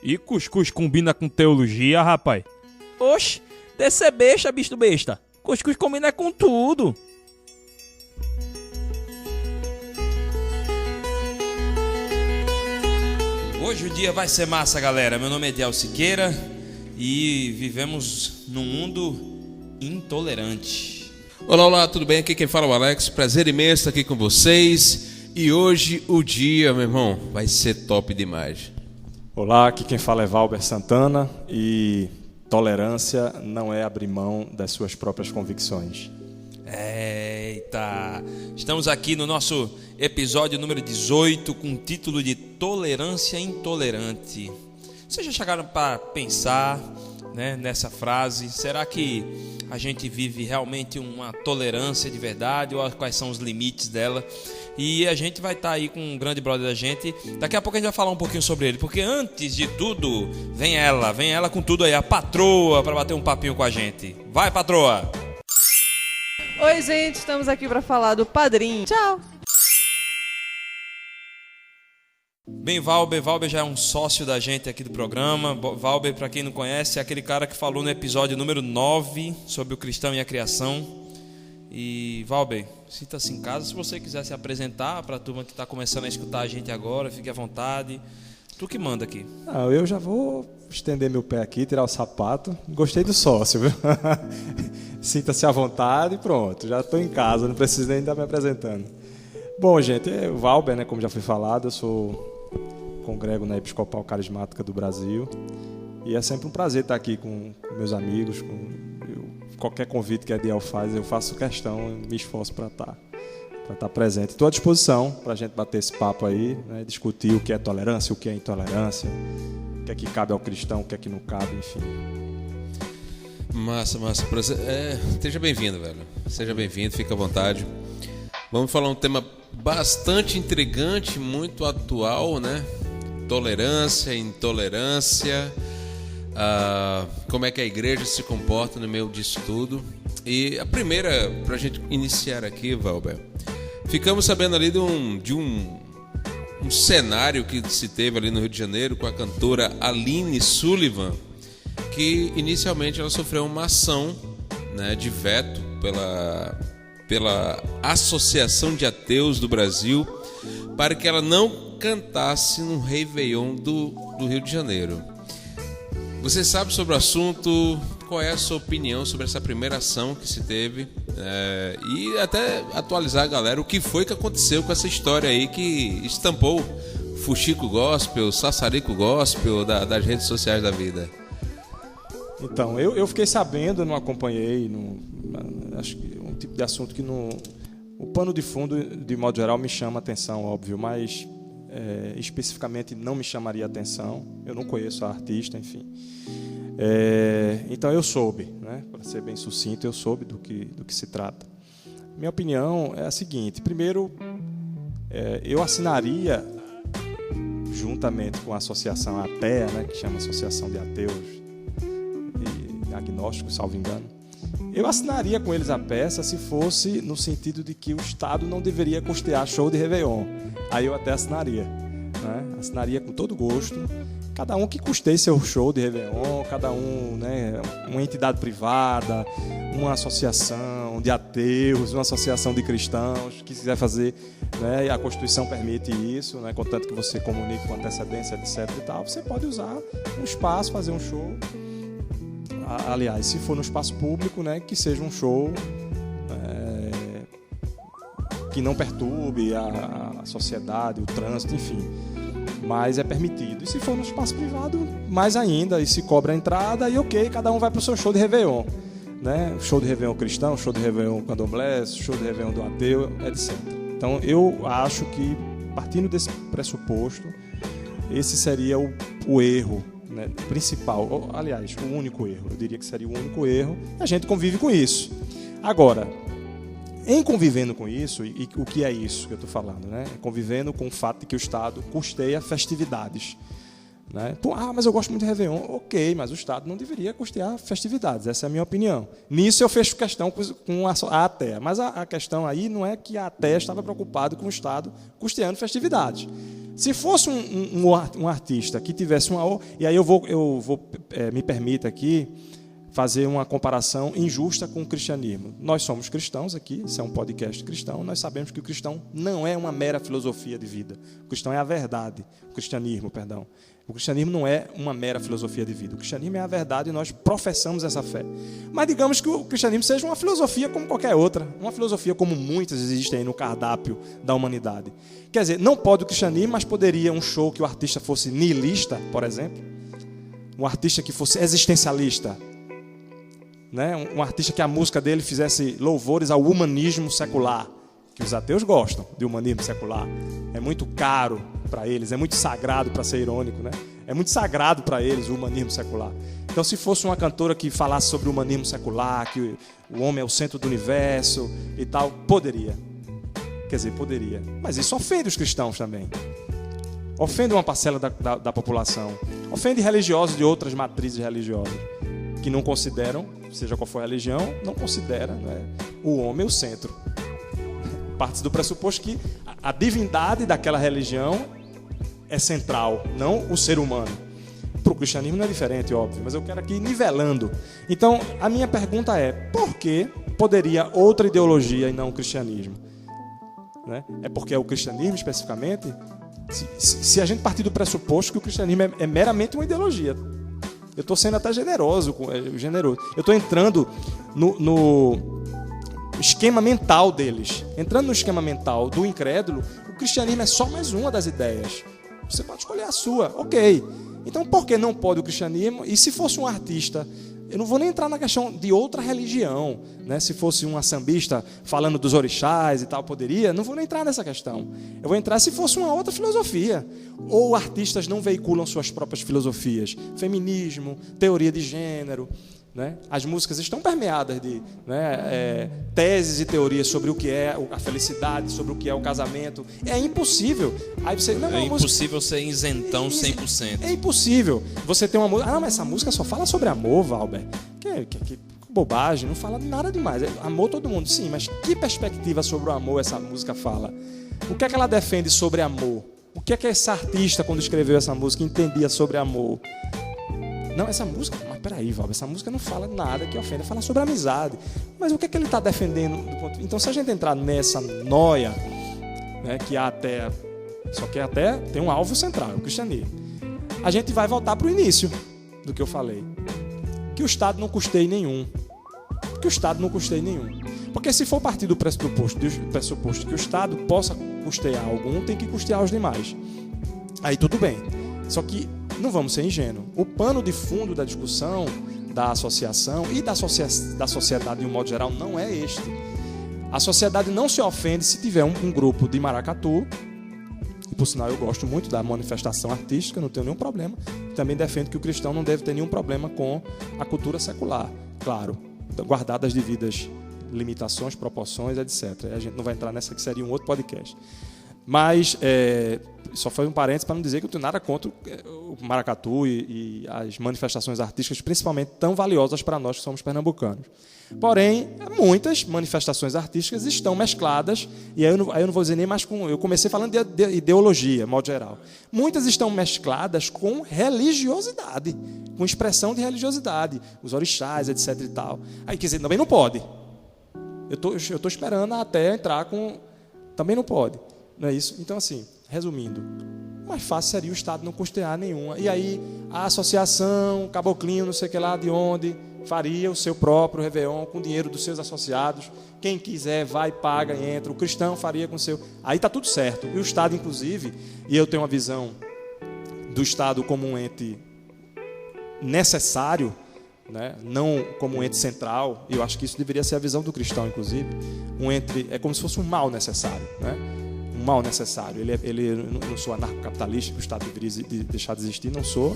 E cuscuz combina com teologia, rapaz? Oxe, descer besta, bicho besta. Cuscuz combina com tudo. Hoje o dia vai ser massa, galera. Meu nome é Ediel Siqueira e vivemos num mundo intolerante. Olá, tudo bem? Aqui quem fala é o Alex. Prazer imenso estar aqui com vocês. E hoje o dia, meu irmão, vai ser top demais. Olá, aqui quem fala é Valber Santana e tolerância não é abrir mão das suas próprias convicções. Eita! Estamos aqui no nosso episódio número 18 com o título de Tolerância Intolerante. Vocês já chegaram para pensar, né, nessa frase? Será que a gente vive realmente uma tolerância de verdade ou quais são os limites dela? E a gente vai estar aí com um grande brother da gente. Daqui a pouco a gente vai falar um pouquinho sobre ele, porque antes de tudo, vem ela com tudo aí, a patroa, para bater um papinho com a gente. Vai, patroa! Oi, gente, estamos aqui para falar do Padrim. Tchau! Bem, Valber já é um sócio da gente aqui do programa. Valber, para quem não conhece, é aquele cara que falou no episódio número 9 sobre o cristão e a criação. E, Valber, sinta-se em casa. Se você quiser se apresentar para a turma que está começando a escutar a gente agora, fique à vontade. Tu que manda aqui. Eu já vou estender meu pé aqui, tirar o sapato. Gostei do sócio, viu? Sinta-se à vontade e pronto. Já estou em casa, não preciso nem estar me apresentando. Bom, gente, é o Valber, né, como já foi falado, eu congrego na Episcopal Carismática do Brasil. E é sempre um prazer estar aqui com meus amigos, qualquer convite que a Ediel faz, eu faço questão, me esforço para estar presente. Estou à disposição para a gente bater esse papo aí, né, discutir o que é tolerância, o que é intolerância, o que é que cabe ao cristão, o que é que não cabe, enfim. Massa. Seja bem-vindo, velho. Seja bem-vindo, fica à vontade. Vamos falar um tema bastante intrigante, muito atual, né? Tolerância, intolerância. Como é que a igreja se comporta no meio disso tudo. E a primeira, para a gente iniciar aqui, Valber, ficamos sabendo ali de um cenário que se teve ali no Rio de Janeiro com a cantora Aline Sullivan, que inicialmente ela sofreu uma ação, né, de veto pela Associação de Ateus do Brasil para que ela não cantasse no Réveillon do Rio de Janeiro. Você sabe sobre o assunto? Qual é a sua opinião sobre essa primeira ação que se teve? E até atualizar a galera o que foi que aconteceu com essa história aí que estampou Fuxico Gospel, Sassarico Gospel das redes sociais da vida. Então, eu fiquei sabendo, não acompanhei, acho que é um tipo de assunto que o pano de fundo, de modo geral, me chama a atenção, óbvio, mas especificamente não me chamaria a atenção. Eu não conheço a artista, enfim. Então eu soube, né? Para ser bem sucinto, eu soube do que se trata. Minha opinião é a seguinte: primeiro, eu assinaria, juntamente com a associação ATEA, né, que chama Associação de Ateus e Agnósticos, salvo engano, eu assinaria com eles a peça se fosse no sentido de que o Estado não deveria custear show de Réveillon. Aí eu até assinaria, né? Assinaria com todo gosto. Cada um que custeie seu show de Réveillon, cada um, né, uma entidade privada, uma associação de ateus, uma associação de cristãos, que quiser fazer, né, a Constituição permite isso, né, contanto que você comunique com antecedência, etc. e tal, você pode usar um espaço, fazer um show. Aliás, se for no espaço público, né, que seja um show que não perturbe a sociedade, o trânsito, enfim. Mas é permitido. E se for no espaço privado, mais ainda. E se cobra a entrada, e ok, cada um vai para o seu show de Réveillon. Né? Show de Réveillon cristão, show de Réveillon candomblé, show de Réveillon do ateu, etc. Então, eu acho que, partindo desse pressuposto, esse seria o erro, né, principal. Aliás, o único erro. Eu diria que seria o único erro. A gente convive com isso. Agora, em convivendo com isso, e o que é isso que eu estou falando, né? Convivendo com o fato de que o Estado custeia festividades. Né? Mas eu gosto muito de Réveillon. Ok, mas o Estado não deveria custear festividades. Essa é a minha opinião. Nisso eu fecho questão com a ATEA. Mas a questão aí não é que a ATEA estava preocupada com o Estado custeando festividades. Se fosse um artista que tivesse uma... E aí me permita aqui fazer uma comparação injusta com o cristianismo. Nós somos cristãos aqui, isso é um podcast cristão, nós sabemos que o cristão não é uma mera filosofia de vida. O cristão é a verdade, o cristianismo não é uma mera filosofia de vida. O cristianismo é a verdade e nós professamos essa fé. Mas digamos que o cristianismo seja uma filosofia como qualquer outra, uma filosofia como muitas existem aí no cardápio da humanidade. Quer dizer, não pode o cristianismo, mas poderia um show que o artista fosse nihilista, por exemplo, um artista que fosse existencialista, né? Um artista que a música dele fizesse louvores ao humanismo secular, que os ateus gostam de humanismo secular. É muito caro para eles, é muito sagrado, para ser irônico, né? É muito sagrado para eles o humanismo secular. Então, se fosse uma cantora que falasse sobre o humanismo secular, que o homem é o centro do universo e tal, poderia. Quer dizer, poderia. Mas isso ofende os cristãos também. Ofende uma parcela da população. Ofende religiosos de outras matrizes religiosas, que não consideram, seja qual for a religião, não considera, né, o homem o centro. Parte do pressuposto que a divindade daquela religião é central, não o ser humano. Para o cristianismo não é diferente, óbvio, mas eu quero aqui ir nivelando. Então, a minha pergunta é, por que poderia outra ideologia e não o cristianismo? Né? É porque é o cristianismo, especificamente, se a gente partir do pressuposto que o cristianismo é meramente uma ideologia. Eu estou sendo até generoso. Eu estou entrando no esquema mental deles. Entrando no esquema mental do incrédulo, o cristianismo é só mais uma das ideias. Você pode escolher a sua, ok. Então, por que não pode o cristianismo? E se fosse um artista, eu não vou nem entrar na questão de outra religião, né? Se fosse um sambista falando dos orixás e tal, poderia? Não vou nem entrar nessa questão. Eu vou entrar se fosse uma outra filosofia. Ou artistas não veiculam suas próprias filosofias. Feminismo, teoria de gênero, né? As músicas estão permeadas de, né, teses e teorias sobre o que é a felicidade, sobre o que é o casamento. É impossível. Aí você, não, é impossível ser isentão 100%. É impossível. Você tem uma música... Ah, mas essa música só fala sobre amor, Valber. Que bobagem, não fala nada demais. Amor todo mundo, sim, mas que perspectiva sobre o amor essa música fala? O que é que ela defende sobre amor? O que é que esse artista, quando escreveu essa música, entendia sobre amor? Não, essa música... Mas peraí, Valber, essa música não fala nada que ofenda, fala sobre amizade. Mas o que é que ele está defendendo? Então, se a gente entrar nessa noia, né, que há até... Só que até tem um alvo central, o cristianismo. A gente vai voltar para o início do que eu falei. Que o Estado não custeie nenhum. Porque se for partir do pressuposto que o Estado possa custear algum, tem que custear os demais. Aí tudo bem. Só que não vamos ser ingênuos. O pano de fundo da discussão, da associação e da sociedade de um modo geral não é este. A sociedade não se ofende se tiver um grupo de maracatu. E, por sinal, eu gosto muito da manifestação artística, não tenho nenhum problema. Também defendo que o cristão não deve ter nenhum problema com a cultura secular. Claro, guardadas as devidas limitações, proporções, etc. A gente não vai entrar nessa, que seria um outro podcast. Mas só foi um parênteses para não dizer que eu não tenho nada contra o maracatu e as manifestações artísticas, principalmente tão valiosas para nós que somos pernambucanos. Porém, muitas manifestações artísticas estão mescladas, e aí eu não vou dizer nem mais com... Eu comecei falando de ideologia, de modo geral. Muitas estão mescladas com religiosidade, com expressão de religiosidade, os orixás, etc. e tal. Aí, quer dizer, também não pode. Eu estou esperando até entrar com... Também não pode. Não é isso? Então, assim, resumindo, mais fácil seria o Estado não custear nenhuma. E aí, a associação, caboclinho, não sei o que lá de onde, faria o seu próprio Réveillon com o dinheiro dos seus associados. Quem quiser, vai, paga e entra. O cristão faria com o seu... Aí está tudo certo. E o Estado, inclusive, e eu tenho uma visão do Estado como um ente necessário, né? Não como um ente central, e eu acho que isso deveria ser a visão do cristão, inclusive. Um ente é como se fosse um mal necessário, né? Um mal necessário. Eu não sou anarcocapitalista, que o Estado deveria deixar de existir, não sou.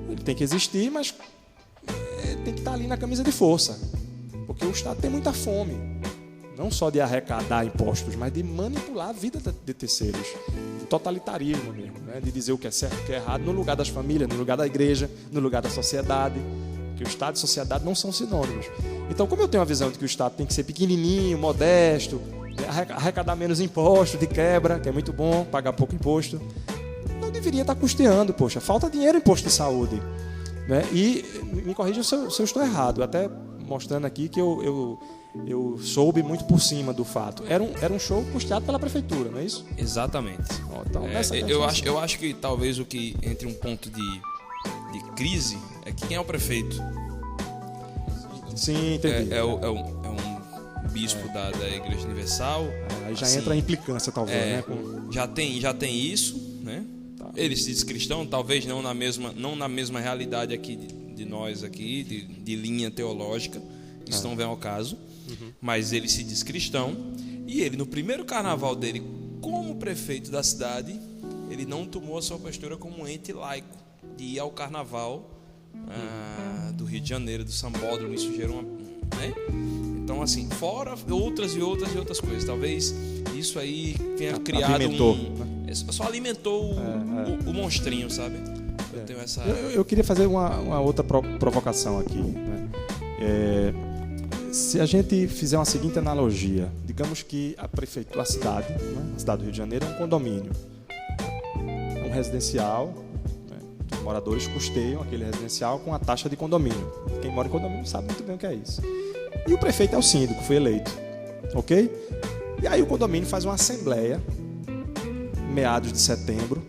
Ele tem que existir, mas tem que estar ali na camisa de força, porque o Estado tem muita fome, não só de arrecadar impostos, mas de manipular a vida de terceiros, totalitarismo mesmo, né? De dizer o que é certo e o que é errado no lugar das famílias, no lugar da igreja, no lugar da sociedade, porque o Estado e a sociedade não são sinônimos. Então, como eu tenho a visão de que o Estado tem que ser pequenininho, modesto, arrecadar menos imposto de quebra, que é muito bom, pagar pouco imposto, não deveria estar custeando, poxa, falta dinheiro em posto de saúde. Né? E me corrija se eu estou errado, até mostrando aqui que eu soube muito por cima do fato. Era um show custeado pela prefeitura, não é isso? Exatamente. Então, Eu acho que talvez o que entre um ponto de crise é quem é o prefeito. Sim, entendi. É um bispo da Igreja Universal. Aí já assim, entra a implicância, talvez, né? Já tem isso, né? Tá. Ele se diz cristão, talvez não na mesma realidade aqui de nós aqui, de linha teológica, isso não vem ao caso, mas ele se diz cristão, e ele no primeiro carnaval dele como prefeito da cidade, ele não tomou a sua postura como um ente laico, de ir ao carnaval do Rio de Janeiro, do Sambódromo, isso gerou né? Então, assim, fora outras coisas. Talvez isso aí tenha criado alimentou, só alimentou o monstrinho, sabe? Eu tenho essa... Eu queria fazer uma outra provocação aqui. Né? Se a gente fizer uma seguinte analogia, digamos que a prefeitura, a cidade do Rio de Janeiro é um condomínio, é um residencial, né? Os moradores custeiam aquele residencial com a taxa de condomínio. Quem mora em condomínio sabe muito bem o que é isso. E o prefeito é o síndico, foi eleito, ok? E aí o condomínio faz uma assembleia, meados de setembro,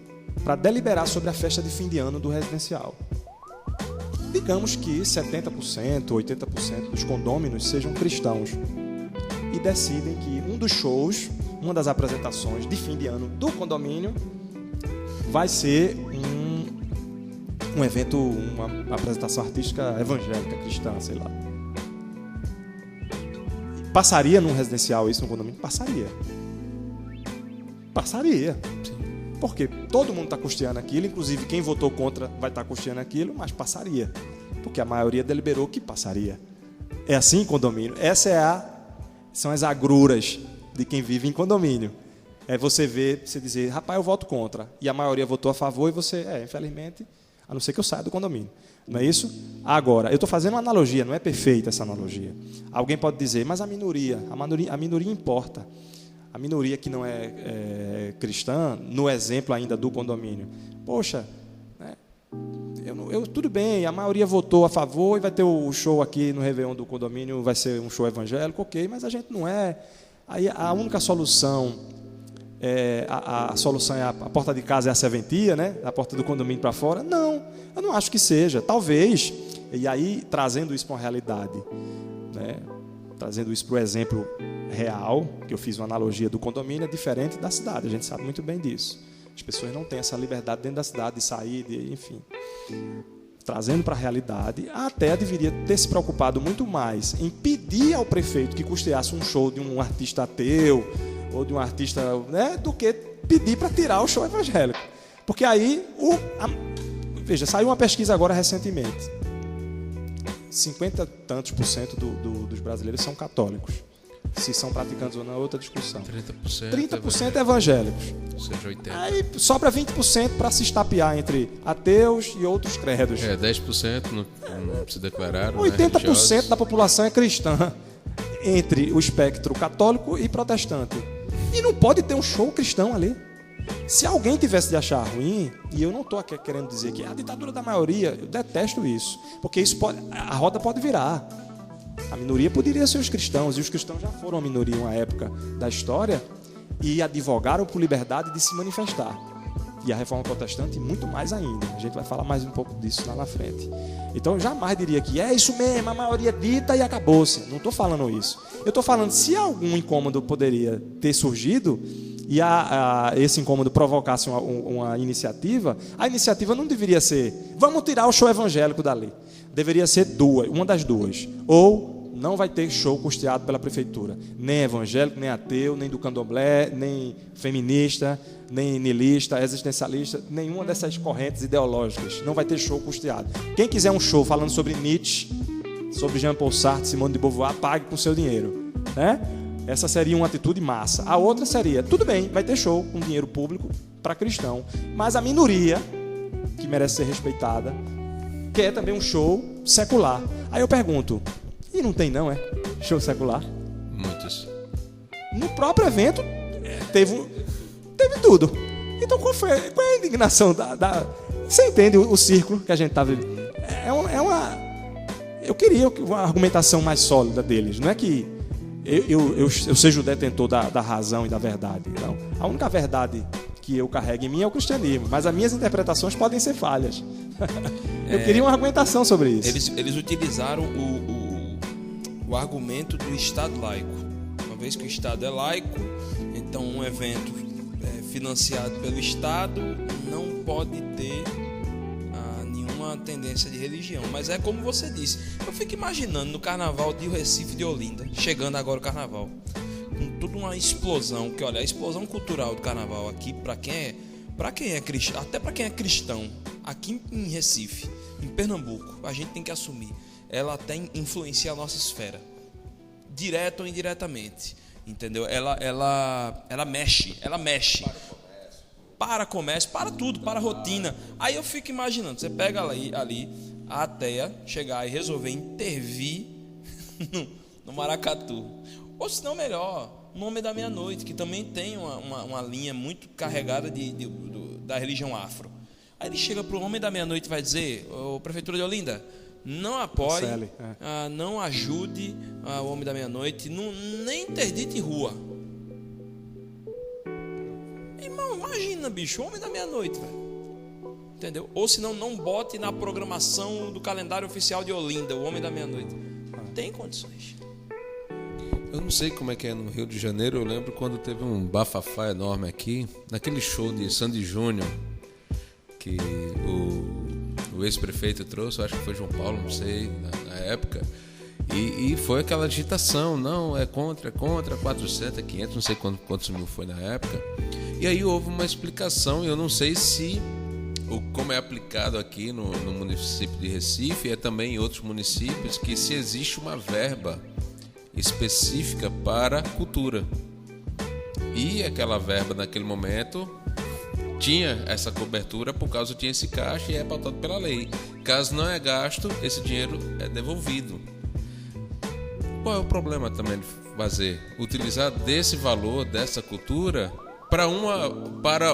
para deliberar sobre a festa de fim de ano do residencial. Digamos que 70%, 80% dos condôminos sejam cristãos e decidem que um dos shows, uma das apresentações de fim de ano do condomínio vai ser um evento, uma apresentação artística evangélica, cristã, sei lá. Passaria num residencial isso no condomínio? Passaria. Porque todo mundo está custeando aquilo, inclusive quem votou contra vai estar custeando aquilo, mas passaria. Porque a maioria deliberou que passaria. É assim em condomínio. São as agruras de quem vive em condomínio. É você ver, você dizer, rapaz, eu voto contra. E a maioria votou a favor e você, infelizmente, a não ser que eu saia do condomínio. Não é isso? Agora, eu estou fazendo uma analogia, não é perfeita essa analogia. Alguém pode dizer, mas a minoria importa. A minoria que não é cristã, no exemplo ainda do condomínio. Poxa, né, tudo bem, a maioria votou a favor e vai ter o show aqui no Réveillon do condomínio, vai ser um show evangélico, ok, mas a gente não é. Aí a única solução, a solução é a porta de casa é a serventia, né, a porta do condomínio para fora? Não, eu não acho que seja. Talvez, e aí trazendo isso para uma realidade, né, trazendo isso para o exemplo real, que eu fiz uma analogia do condomínio, é diferente da cidade, a gente sabe muito bem disso. As pessoas não têm essa liberdade dentro da cidade de sair, enfim. Trazendo para a realidade, até deveria ter se preocupado muito mais em pedir ao prefeito que custeasse um show de um artista ateu ou de um artista, né, do que pedir para tirar o show evangélico. Porque aí, veja, saiu uma pesquisa agora recentemente. 50 e tantos % dos brasileiros são católicos. Se são praticantes ou não é outra discussão. 30% evangélicos. Ou seja, 80%. Aí sobra 20% para se estapear entre ateus e outros credos. 10% não se declararam. 80% né, da população é cristã, entre o espectro católico e protestante. E não pode ter um show cristão ali. Se alguém tivesse de achar ruim, e eu não estou aqui querendo dizer que é a ditadura da maioria, eu detesto isso, porque a roda pode virar. A minoria poderia ser os cristãos, e os cristãos já foram a minoria em uma época da história e advogaram por liberdade de se manifestar. E a reforma protestante, muito mais ainda. A gente vai falar mais um pouco disso lá na frente. Então, eu jamais diria que é isso mesmo, a maioria dita e acabou-se. Não estou falando isso. Eu estou falando se algum incômodo poderia ter surgido e esse incômodo provocasse uma iniciativa, a iniciativa não deveria ser vamos tirar o show evangélico dali. Deveria ser uma das duas. Ou não vai ter show custeado pela prefeitura. Nem evangélico, nem ateu, nem do candomblé, nem feminista, nem niilista, existencialista, nenhuma dessas correntes ideológicas. Não vai ter show custeado. Quem quiser um show falando sobre Nietzsche, sobre Jean-Paul Sartre, Simone de Beauvoir, pague com seu dinheiro. Né? Essa seria uma atitude massa. A outra seria, tudo bem, vai ter show com dinheiro público para cristão, mas a minoria, que merece ser respeitada, quer também um show secular. Aí eu pergunto, e não tem não, show secular? Muitos. No próprio evento teve tudo. Então qual é a indignação Você entende o círculo que a gente está vivendo? Eu queria uma argumentação mais sólida deles. Não é que eu seja o detentor da razão e da verdade. Não. A única verdade que eu carrego em mim é o cristianismo, mas as minhas interpretações podem ser falhas. Eu queria uma argumentação sobre isso. Eles utilizaram o argumento do Estado laico. Uma vez que o Estado é laico, então um evento financiado pelo Estado não pode ter nenhuma tendência de religião. Mas é como você disse, eu fico imaginando no carnaval de Recife de Olinda, chegando agora o carnaval, com toda uma explosão, que olha, a explosão cultural do carnaval aqui, para quem é cristão, até para quem é cristão, aqui em Recife, em Pernambuco, a gente tem que assumir, ela até influencia a nossa esfera, direto ou indiretamente, entendeu? Ela mexe para comércio, para tudo, para a rotina. Aí eu fico imaginando, você pega ali a ateia chegar e resolver intervir no maracatu. Ou se não, melhor, no Homem da Meia-Noite, que também tem uma linha muito carregada da religião afro. Aí ele chega para o Homem da Meia-Noite e vai dizer: ô, Prefeitura de Olinda, não apoie, não ajude o Homem da Meia-Noite, nem interdite rua. Irmão, imagina, bicho, o Homem da Meia-Noite, velho. Entendeu? Ou senão, não bote na programação do calendário oficial de Olinda o Homem da Meia-Noite. Tem condições. Eu não sei como é que é no Rio de Janeiro. Eu lembro quando teve um bafafá enorme aqui, naquele show de Sandy Júnior, que o ex-prefeito trouxe, eu acho que foi João Paulo, não sei, na época. E foi aquela agitação, não, é contra, 400, 500, não sei quantos mil foi na época. E aí houve uma explicação, e eu não sei se, como é aplicado aqui no município de Recife, é também em outros municípios, que se existe uma verba específica para cultura. E aquela verba naquele momento tinha essa cobertura por causa tinha esse caixa e é pautado pela lei. Caso não é gasto, esse dinheiro é devolvido. Qual é o problema também de fazer? Utilizar desse valor, dessa cultura, para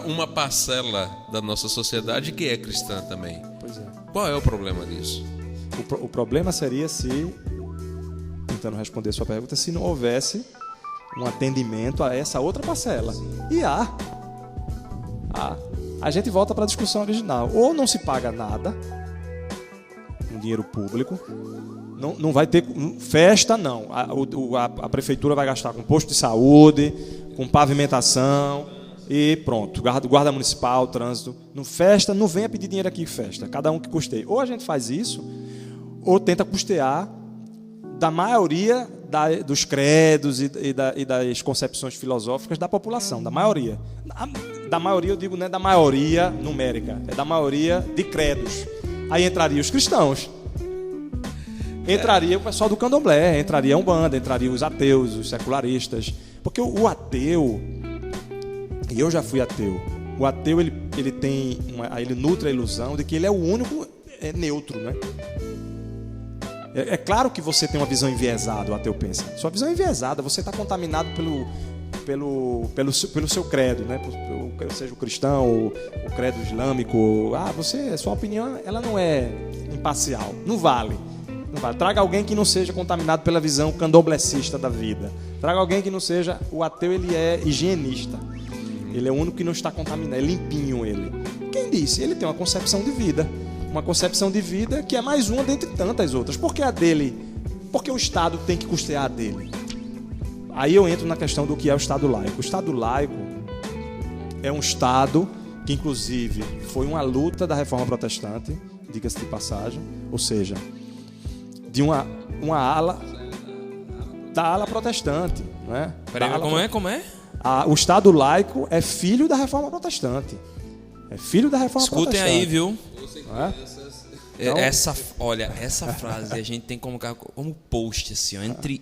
uma parcela da nossa sociedade que é cristã também. Pois é. Qual é o problema disso? O problema seria se, tentando responder a sua pergunta, se não houvesse um atendimento a essa outra parcela. E a gente volta para a discussão original. Ou não se paga nada, com dinheiro público, não vai ter festa, não. A prefeitura vai gastar com posto de saúde, com pavimentação e pronto. Guarda municipal, trânsito. No festa, não venha pedir dinheiro aqui em festa. Cada um que custeie. Ou a gente faz isso, ou tenta custear da maioria dos credos e das concepções filosóficas da população, da maioria. Da maioria, eu digo, não é da maioria numérica, é da maioria de credos. Aí entraria os cristãos, entraria o pessoal do candomblé, entraria a Umbanda, entraria os ateus, os secularistas. Porque o ateu, e eu já fui ateu, o ateu ele nutre a ilusão de que ele é o único neutro, né? É claro que você tem uma visão enviesada, o ateu pensa. Sua visão é enviesada, você está contaminado pelo seu credo, né? Seja o cristão, o credo islâmico. Sua opinião ela não é imparcial, não vale. Traga alguém que não seja contaminado pela visão candomblessista da vida. Traga alguém que não seja... O ateu ele é higienista. Ele é o único que não está contaminado, é limpinho ele. Quem disse? Ele tem uma concepção de vida. Uma concepção de vida que é mais uma dentre tantas outras. Por que a dele? Porque o Estado tem que custear a dele. Aí eu entro na questão do que é o Estado laico. O Estado laico é um Estado que, inclusive, foi uma luta da Reforma Protestante, diga-se de passagem, ou seja, de uma ala da ala protestante, né? Peraí, como é? O Estado laico é filho da Reforma Protestante. É filho da Reforma Protestante. Escutem aí, viu? Então, essa frase a gente tem que colocar como post, assim, ó, entre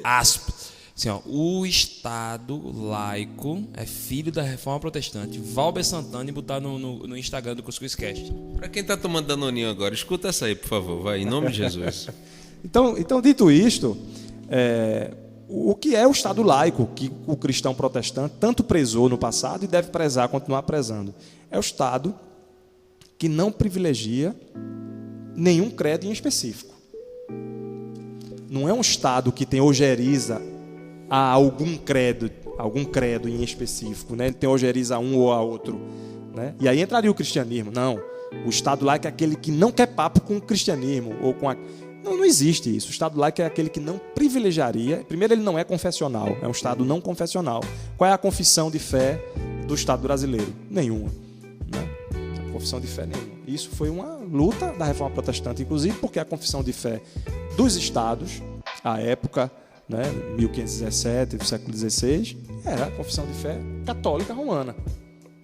aspas. Assim, ó, o Estado laico é filho da Reforma Protestante. Valber Santana e botar no Instagram do Cuscuz Cast. Para quem tá tomando danoninho agora, escuta essa aí, por favor, vai, em nome de Jesus. Então, dito isto, o que é o Estado laico que o cristão protestante tanto prezou no passado e deve prezar, continuar prezando? É o Estado que não privilegia nenhum credo em específico. Não é um Estado que tem ojeriza a algum credo em específico, né? Ele tem ojeriza a um ou a outro, né? E aí entraria o cristianismo. Não, o Estado laico é aquele que não quer papo com o cristianismo ou com a... Não existe isso. O Estado laico é aquele que não privilegiaria. Primeiro, ele não é confessional, é um Estado não confessional. Qual é a confissão de fé do Estado brasileiro? Nenhuma, né? A confissão de fé nenhuma. Isso foi uma luta da Reforma Protestante, inclusive porque a confissão de fé dos estados, à época, né, 1517, do século XVI, era a confissão de fé católica romana.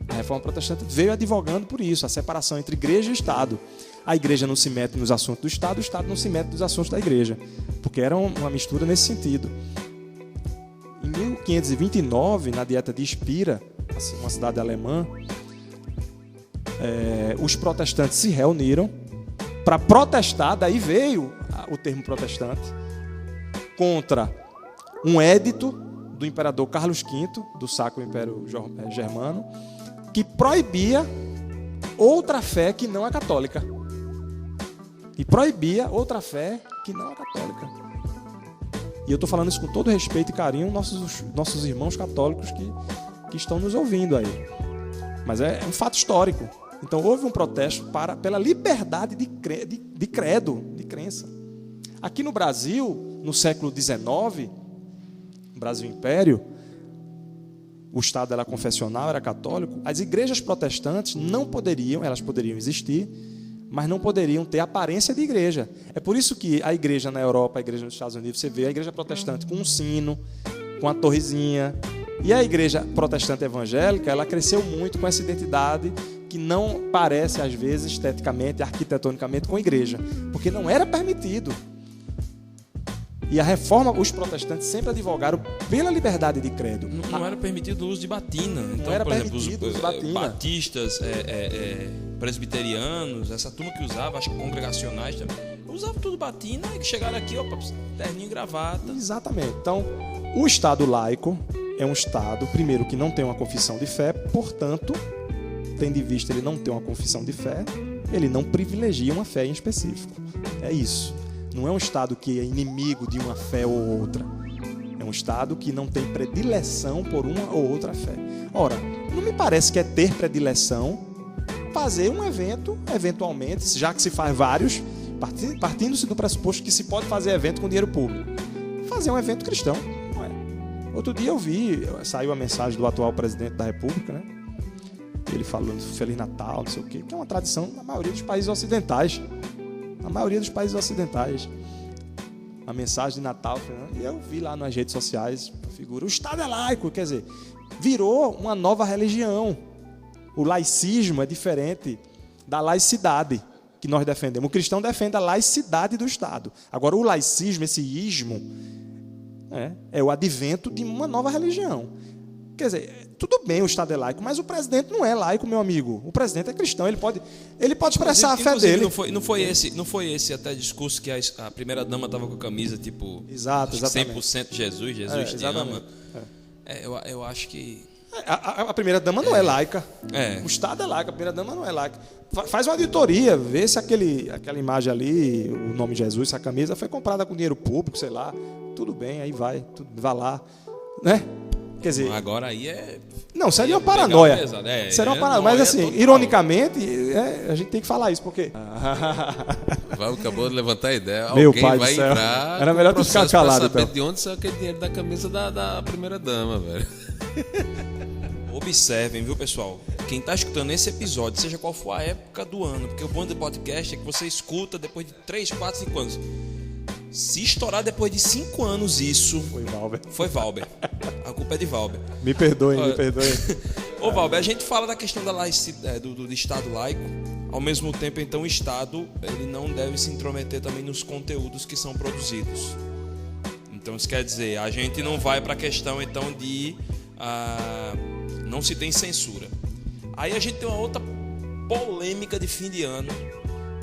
A Reforma Protestante veio advogando por isso, a separação entre igreja e Estado. A igreja não se mete nos assuntos do Estado, o Estado não se mete nos assuntos da igreja, porque era uma mistura nesse sentido. Em 1529, na Dieta de Spira, uma cidade alemã, os protestantes se reuniram para protestar, daí veio o termo protestante, contra um édito do imperador Carlos V, do Sacro Império Germano, que proibia outra fé que não a católica. E proibia outra fé que não a católica. E eu estou falando isso com todo respeito e carinho, nossos irmãos católicos que estão nos ouvindo aí. Mas é um fato histórico. Então houve um protesto pela liberdade de credo, de crença. Aqui no Brasil, no século XIX, Brasil Império, o Estado era confessional, era católico, as igrejas protestantes elas poderiam existir, mas não poderiam ter aparência de igreja. É por isso que a igreja na Europa, a igreja nos Estados Unidos, você vê a igreja protestante com um sino, com a torrezinha. E a igreja protestante evangélica, ela cresceu muito com essa identidade que não parece, às vezes, esteticamente, arquitetonicamente, com a igreja, porque não era permitido. E a reforma, os protestantes sempre advogaram pela liberdade de credo. Não era permitido o uso de batina. Então, não era por exemplo, permitido os batina. Batistas, presbiterianos, essa turma que usava, acho que congregacionais também, usavam tudo batina e que chegaram aqui, opa, terninho e gravata. Exatamente. Então, o Estado laico é um Estado, primeiro, que não tem uma confissão de fé, portanto, tendo em vista ele não ter uma confissão de fé, ele não privilegia uma fé em específico. É isso. Não é um Estado que é inimigo de uma fé ou outra. É um Estado que não tem predileção por uma ou outra fé. Ora, não me parece que é ter predileção fazer um evento, eventualmente, já que se faz vários, partindo-se do pressuposto que se pode fazer evento com dinheiro público. Fazer um evento cristão. Não é. Outro dia saiu a mensagem do atual presidente da República, né? Ele falando Feliz Natal, não sei o quê, que é uma tradição na maioria dos países ocidentais. A maioria dos países ocidentais. A mensagem de Natal, e eu vi lá nas redes sociais a figura. O Estado é laico, quer dizer, virou uma nova religião. O laicismo é diferente da laicidade que nós defendemos. O cristão defende a laicidade do Estado. Agora, o laicismo, esse ismo, é o advento de uma nova religião. Quer dizer, tudo bem o Estado é laico, mas o presidente não é laico, meu amigo. O presidente é cristão, ele pode expressar a fé dele. Não foi esse até discurso que a primeira-dama estava com a camisa, tipo, exatamente. 100% Jesus te ama. Eu acho que... A primeira-dama não é laica. O Estado é laico, a primeira-dama não é laica. Faz uma auditoria, vê se aquela imagem ali, o nome Jesus, se a camisa foi comprada com dinheiro público, sei lá. Tudo bem, aí vai lá, né? Quer dizer, agora aí não, seria uma paranoia. Seria uma paranoia. Mas assim, ironicamente, a gente tem que falar isso, porque... Acabou de levantar a ideia. Meu Alguém pai vai do céu. entrar. Era melhor tu ficar calado, saber então. de onde saiu aquele dinheiro da camisa da primeira dama, velho. Observem, viu, pessoal? Quem está escutando esse episódio, seja qual for a época do ano, porque o bom do podcast é que você escuta depois de 3, 4, 5 anos. Se estourar depois de 5 anos isso... Foi Valber. A culpa é de Valber. Me perdoe. Ô Valber, a gente fala da questão da do Estado laico. Ao mesmo tempo, então, o Estado ele não deve se intrometer também nos conteúdos que são produzidos. Então, isso quer dizer, a gente não vai para a questão, então, de... não se tem censura. Aí a gente tem uma outra polêmica de fim de ano,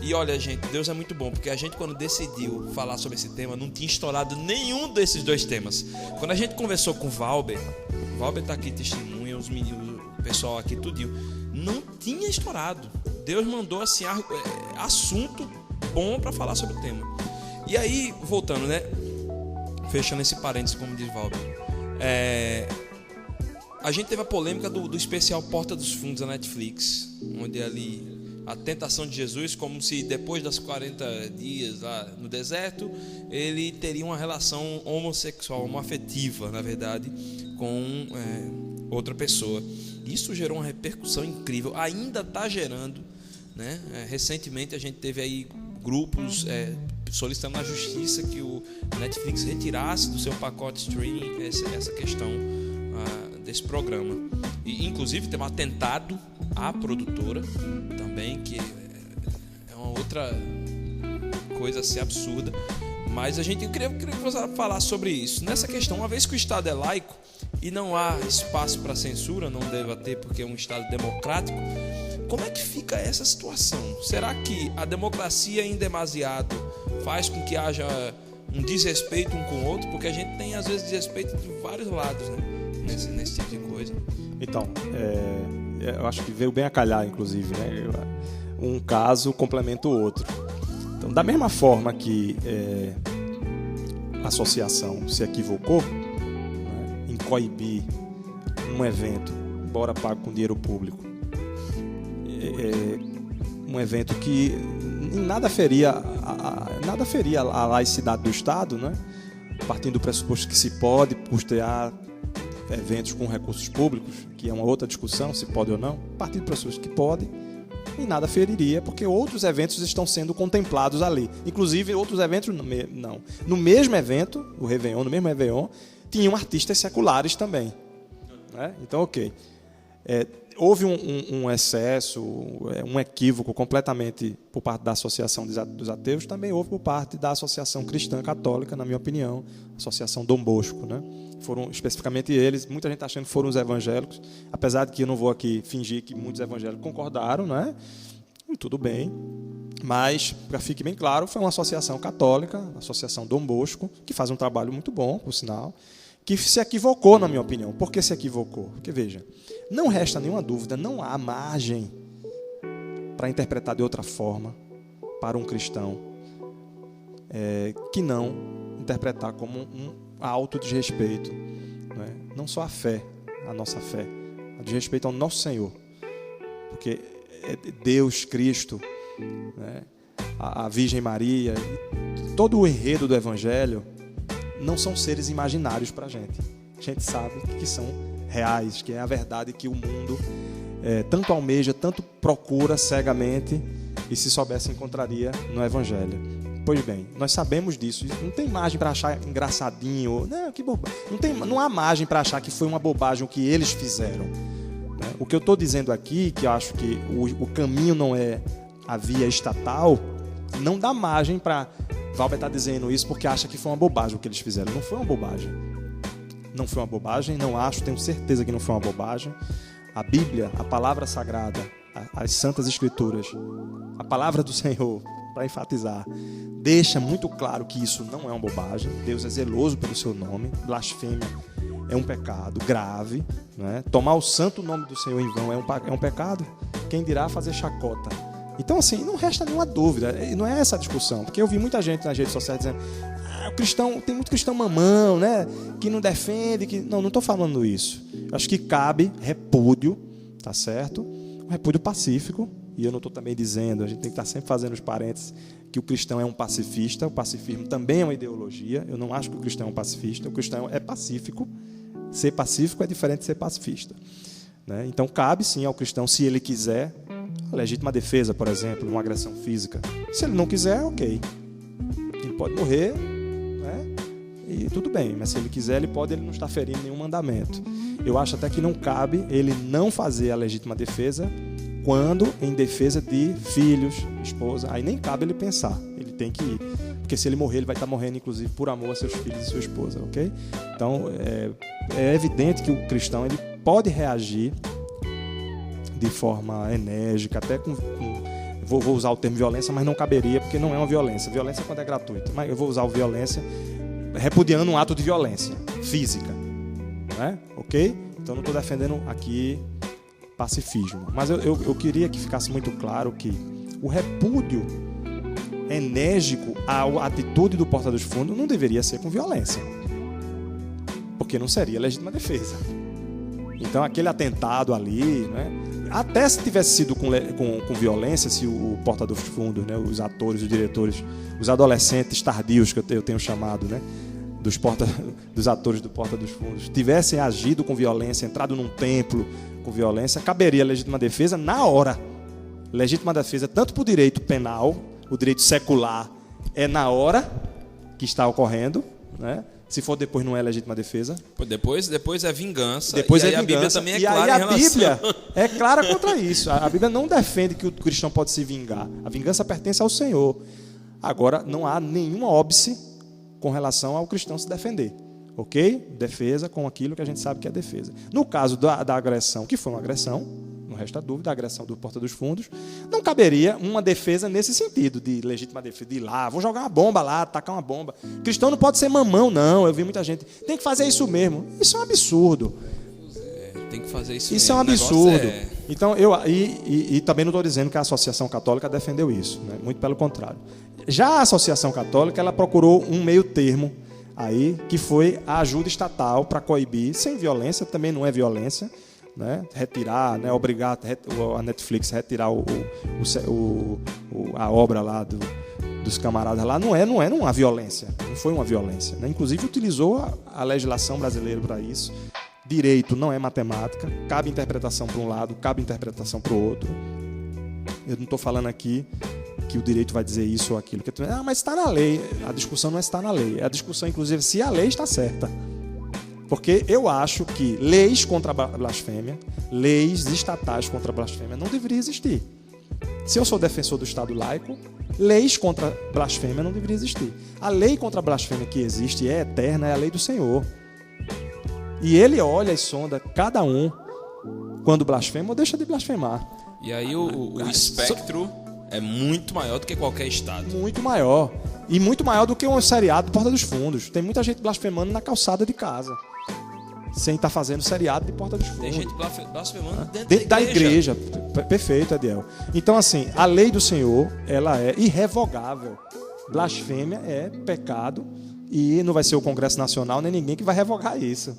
E olha, gente, Deus é muito bom, porque a gente, quando decidiu falar sobre esse tema, não tinha estourado nenhum desses dois temas. Quando a gente conversou com o Valber está aqui testemunha, os meninos, o pessoal aqui, tudinho, não tinha estourado. Deus mandou assim assunto bom para falar sobre o tema. E aí, voltando, né? Fechando esse parênteses, como diz Valber, a gente teve a polêmica do especial Porta dos Fundos da Netflix, onde ali a tentação de Jesus, como se depois das 40 dias lá no deserto, ele teria uma relação homossexual, homoafetiva, na verdade, com outra pessoa. Isso gerou uma repercussão incrível, ainda está gerando, né? Recentemente a gente teve aí grupos solicitando na justiça que o Netflix retirasse do seu pacote streaming essa questão desse programa. E, inclusive, tem um atentado à produtora também, que é uma outra coisa assim absurda. Mas eu queria que você falasse sobre isso. Nessa questão, uma vez que o Estado é laico e não há espaço para censura, não deve ter porque é um Estado democrático, como é que fica essa situação? Será que a democracia em demasiado faz com que haja um desrespeito um com o outro? Porque a gente tem, às vezes, desrespeito de vários lados, né? Nesse tipo de coisa. Então, eu acho que veio bem a calhar, inclusive, né? Um caso complementa o outro. Então, da mesma forma que a associação se equivocou, né, em coibir um evento, embora pago com dinheiro público, um evento que em nada feria a laicidade do Estado, né? Partindo do pressuposto que se pode custear eventos com recursos públicos, que é uma outra discussão, se pode ou não, partindo do pressuposto que pode, e nada feriria, porque outros eventos estão sendo contemplados ali. Inclusive, outros eventos não. No mesmo evento, o Réveillon, no mesmo Réveillon, tinham artistas seculares também. Né? Então, ok. Houve um excesso, um equívoco completamente por parte da Associação dos Ateus, também houve por parte da Associação Cristã Católica, na minha opinião, Associação Dom Bosco, né? Foram especificamente eles, muita gente está achando que foram os evangélicos, apesar de que eu não vou aqui fingir que muitos evangélicos concordaram, né? E tudo bem, mas, para que fique bem claro, foi uma associação católica, a Associação Dom Bosco, que faz um trabalho muito bom, por sinal, que se equivocou, na minha opinião. Por que se equivocou? Porque, veja, não resta nenhuma dúvida, não há margem para interpretar de outra forma para um cristão que não interpretar como um alto desrespeito, né? Não só a fé, a nossa fé, a desrespeito ao nosso Senhor, porque Deus, Cristo, né? A Virgem Maria, todo o enredo do Evangelho não são seres imaginários para a gente. A gente sabe que são reais, que é a verdade que o mundo tanto almeja, tanto procura cegamente, e se soubesse encontraria no Evangelho. Pois bem, nós sabemos disso. Não tem margem para achar engraçadinho. Não, que bobagem. Não há margem para achar que foi uma bobagem o que eles fizeram. Né? O que eu estou dizendo aqui, que eu acho que o caminho não é a via estatal, não dá margem para... Valber está dizendo isso porque acha que foi uma bobagem o que eles fizeram. Não foi uma bobagem. Não foi uma bobagem, não acho, tenho certeza que não foi uma bobagem. A Bíblia, a palavra sagrada, as Santas Escrituras, a palavra do Senhor, para enfatizar, deixa muito claro que isso não é uma bobagem. Deus é zeloso pelo seu nome. Blasfêmia é um pecado grave, né? Tomar o santo nome do Senhor em vão é um pecado. Quem dirá fazer chacota? Então, assim, não resta nenhuma dúvida. Não é essa a discussão, porque eu vi muita gente nas redes sociais dizendo o cristão, tem muito cristão mamão, né? Que não defende, que... Não estou falando isso. Acho que cabe repúdio, tá certo? Um repúdio pacífico. E eu não estou também dizendo, a gente tem que estar sempre fazendo os parênteses, que o cristão é um pacifista. O pacifismo também é uma ideologia. Eu não acho que o cristão é um pacifista. O cristão é pacífico. Ser pacífico é diferente de ser pacifista, né? Então cabe sim ao cristão, se ele quiser, a legítima defesa, por exemplo, uma agressão física. Se ele não quiser, ok. Ele pode morrer, né? E tudo bem. Mas se ele quiser, ele não está ferindo nenhum mandamento. Eu acho até que não cabe ele não fazer a legítima defesa quando em defesa de filhos, esposa. Aí nem cabe ele pensar. Ele tem que ir. Porque se ele morrer, ele vai estar morrendo, inclusive, por amor a seus filhos e sua esposa, ok? Então, é evidente que o cristão ele pode reagir de forma enérgica, até com vou usar o termo violência, mas não caberia, porque não é uma violência. Violência é quando é gratuita. Mas eu vou usar o violência repudiando um ato de violência física. Né? Ok? Então não estou defendendo aqui pacifismo. Mas eu queria que ficasse muito claro que o repúdio enérgico à atitude do Porta dos Fundos não deveria ser com violência. Porque não seria legítima defesa. Então aquele atentado ali, né? Até se tivesse sido com violência, se o Porta dos Fundos, né? Os atores, os diretores, os adolescentes tardios que eu tenho chamado, né? Dos atores do Porta dos Fundos, tivessem agido com violência, entrado num templo com violência, caberia legítima defesa na hora. Legítima defesa tanto para o direito penal, o direito secular é na hora que está ocorrendo, né? Se for depois não é legítima defesa. Depois é vingança. Depois e aí é vingança. A Bíblia também é e clara aí a em relação... Bíblia é clara contra isso. A Bíblia não defende que o cristão pode se vingar. A vingança pertence ao Senhor. Agora, não há nenhuma óbice com relação ao cristão se defender. Ok? Defesa com aquilo que a gente sabe que é defesa. No caso da agressão, que foi uma agressão, não resta dúvida, a agressão do Porta dos Fundos, não caberia uma defesa nesse sentido, de legítima defesa, de ir lá, vou jogar uma bomba lá, tacar uma bomba. Cristão não pode ser mamão, não. Eu vi muita gente, tem que fazer isso mesmo. Isso é um absurdo. Tem que fazer isso Isso mesmo. é um absurdo. Então, e também não estou dizendo que a Associação Católica defendeu isso, né? Muito pelo contrário. Já a Associação Católica, ela procurou um meio termo aí, que foi a ajuda estatal para coibir, sem violência, também não é violência, né? Retirar, né? Obrigar a Netflix a retirar a obra lá dos camaradas lá, não é uma violência, não foi uma violência, né? Inclusive utilizou a legislação brasileira para isso. Direito não é matemática, cabe interpretação para um lado, cabe interpretação para o outro. Eu não estou falando aqui que o direito vai dizer isso ou aquilo, mas está na lei. A discussão não é se está na lei, a discussão inclusive se a lei está certa. Porque eu acho que leis contra a blasfêmia, leis estatais contra a blasfêmia não deveriam existir. Se eu sou defensor do Estado laico, leis contra a blasfêmia não deveriam existir. A lei contra a blasfêmia que existe e é eterna é a lei do Senhor. E ele olha e sonda cada um quando blasfema ou deixa de blasfemar. E aí o espectro é muito maior do que qualquer estado. Muito maior. E muito maior do que um seriado de Porta dos Fundos. Tem muita gente blasfemando na calçada de casa, sem estar fazendo seriado de Porta dos Fundos. Tem gente blasfemando dentro da igreja. Perfeito, Adiel. Então, assim, a lei do Senhor, ela é irrevogável. Blasfêmia é pecado e não vai ser o Congresso Nacional nem ninguém que vai revogar isso.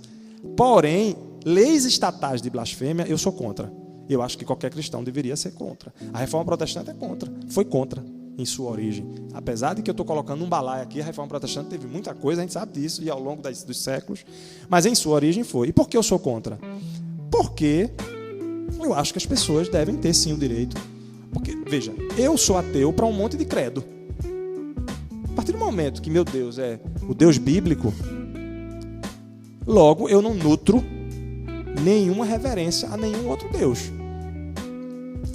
Porém, leis estatais de blasfêmia, eu sou contra. Eu acho que qualquer cristão deveria ser contra. A Reforma Protestante é contra. Foi contra em sua origem. Apesar de que eu estou colocando um balaio aqui, a Reforma Protestante teve muita coisa, a gente sabe disso, e ao longo dos séculos. Mas em sua origem foi. E por que eu sou contra? Porque eu acho que as pessoas devem ter sim o direito. Porque, veja, eu sou ateu para um monte de credo. A partir do momento que meu Deus é o Deus bíblico, logo eu não nutro nenhuma reverência a nenhum outro Deus.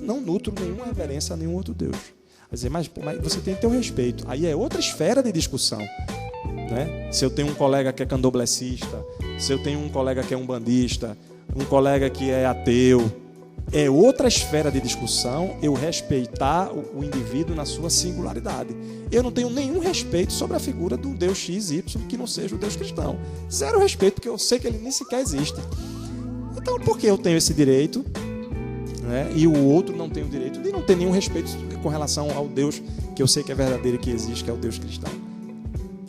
Não nutro nenhuma reverência a nenhum outro Deus. Quer dizer, mas você tem que ter um respeito. Aí é outra esfera de discussão, né? Se eu tenho um colega que é candomblessista, se eu tenho um colega que é umbandista, um colega que é ateu, é outra esfera de discussão eu respeitar o indivíduo na sua singularidade. Eu não tenho nenhum respeito sobre a figura do Deus XY que não seja o Deus cristão. Zero respeito, porque eu sei que ele nem sequer existe. Então, por que eu tenho esse direito, né, e o outro não tem o direito de não ter nenhum respeito com relação ao Deus que eu sei que é verdadeiro e que existe, que é o Deus cristão?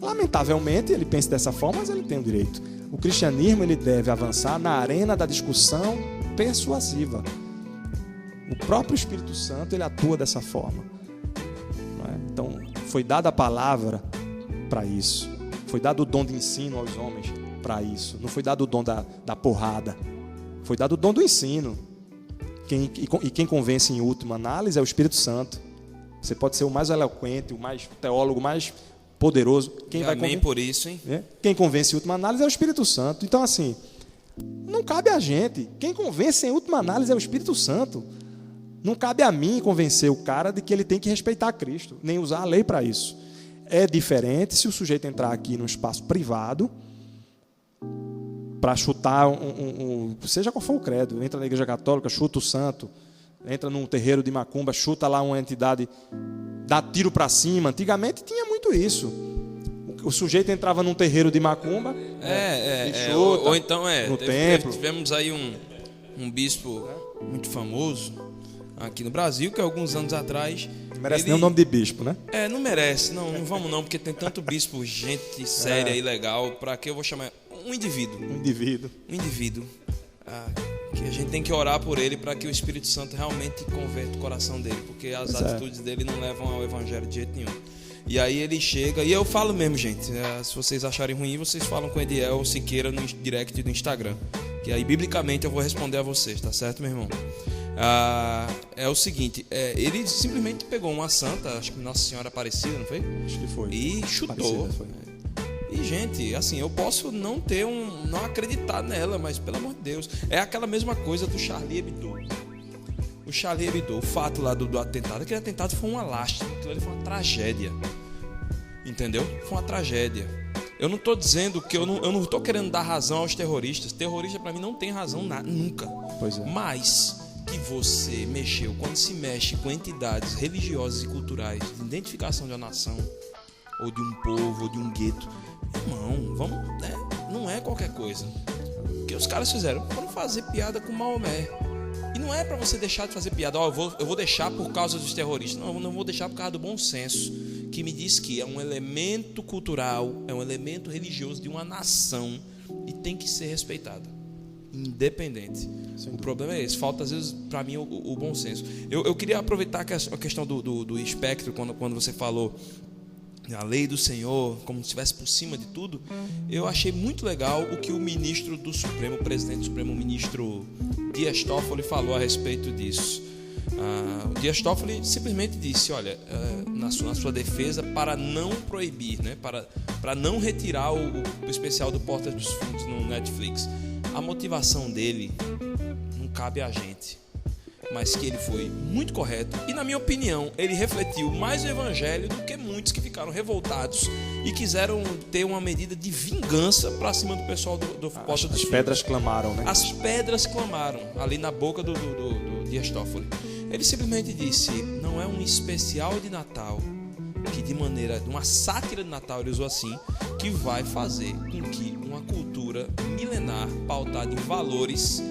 Lamentavelmente, ele pensa dessa forma, mas ele tem o direito. O cristianismo ele deve avançar na arena da discussão persuasiva. O próprio Espírito Santo ele atua dessa forma. Não é? Então, foi dada a palavra para isso. Foi dado o dom de ensino aos homens para isso. Não foi dado o dom da porrada. Foi dado o dom do ensino. Quem convence em última análise é o Espírito Santo. Você pode ser o mais eloquente, o mais teólogo, mais poderoso. Amém por isso, hein? Quem convence em última análise é o Espírito Santo. Então, assim, não cabe a gente. Quem convence em última análise é o Espírito Santo. Não cabe a mim convencer o cara de que ele tem que respeitar Cristo, nem usar a lei para isso. É diferente se o sujeito entrar aqui num espaço privado para chutar seja qual for o credo, entra na igreja católica, chuta o santo, entra num terreiro de macumba, chuta lá uma entidade, dá tiro para cima. Antigamente tinha muito isso. O sujeito entrava num terreiro de macumba, ou então no templo. Tivemos aí um bispo muito famoso aqui no Brasil, que alguns anos atrás... Não merece nem o nome de bispo, né? Não merece. Não vamos não, porque tem tanto bispo, gente séria e legal, para que eu vou chamar um indivíduo. Um indivíduo. Que a gente tem que orar por ele para que o Espírito Santo realmente converta o coração dele, porque as atitudes dele não levam ao evangelho de jeito nenhum. E aí ele chega, e eu falo mesmo, gente, se vocês acharem ruim, vocês falam com o Ediel Siqueira no direct do Instagram, que aí biblicamente eu vou responder a vocês, tá certo, meu irmão? É o seguinte, ele simplesmente pegou uma santa, acho que Nossa Senhora Aparecida, não foi? Acho que foi. E chutou. Foi. E, gente, assim, eu posso não acreditar nela, mas pelo amor de Deus, é aquela mesma coisa do Charlie Hebdo. O Charlie Hebdo, o fato lá do atentado, aquele atentado foi uma lástima, aquilo ali foi uma tragédia. Entendeu? Foi uma tragédia. Eu não estou dizendo que eu não estou querendo dar razão aos terroristas. Terrorista para mim não tem razão nunca. Pois é. Mas que você quando se mexe com entidades religiosas e culturais de identificação de uma nação, ou de um povo, ou de um gueto, irmão, não é qualquer coisa. O que os caras fizeram? Foram fazer piada com Maomé. E não é para você deixar de fazer piada. Eu vou deixar por causa dos terroristas. Não, eu não vou deixar por causa do bom senso, que me diz que é um elemento cultural, é um elemento religioso de uma nação e tem que ser respeitado, independente. Sim. O problema é esse. Falta às vezes para mim o bom senso. Eu queria aproveitar a questão do espectro, quando você falou a lei do Senhor, como se estivesse por cima de tudo. Eu achei muito legal o que o ministro do Supremo, o presidente do Supremo, o ministro Dias Toffoli, falou a respeito disso. O Dias Toffoli simplesmente disse, olha, na sua defesa, para não proibir, né, para não retirar o especial do Porta dos Fundos no Netflix, a motivação dele não cabe a gente, mas que ele foi muito correto e, na minha opinião, ele refletiu mais o evangelho do que muitos que ficaram revoltados e quiseram ter uma medida de vingança para cima do pessoal do Porta dos Fundos. As pedras clamaram, né? As pedras clamaram ali na boca do Dias Toffoli. Ele simplesmente disse, não é um especial de Natal, que de uma sátira de Natal, ele usou assim, que vai fazer com que uma cultura milenar pautada em valores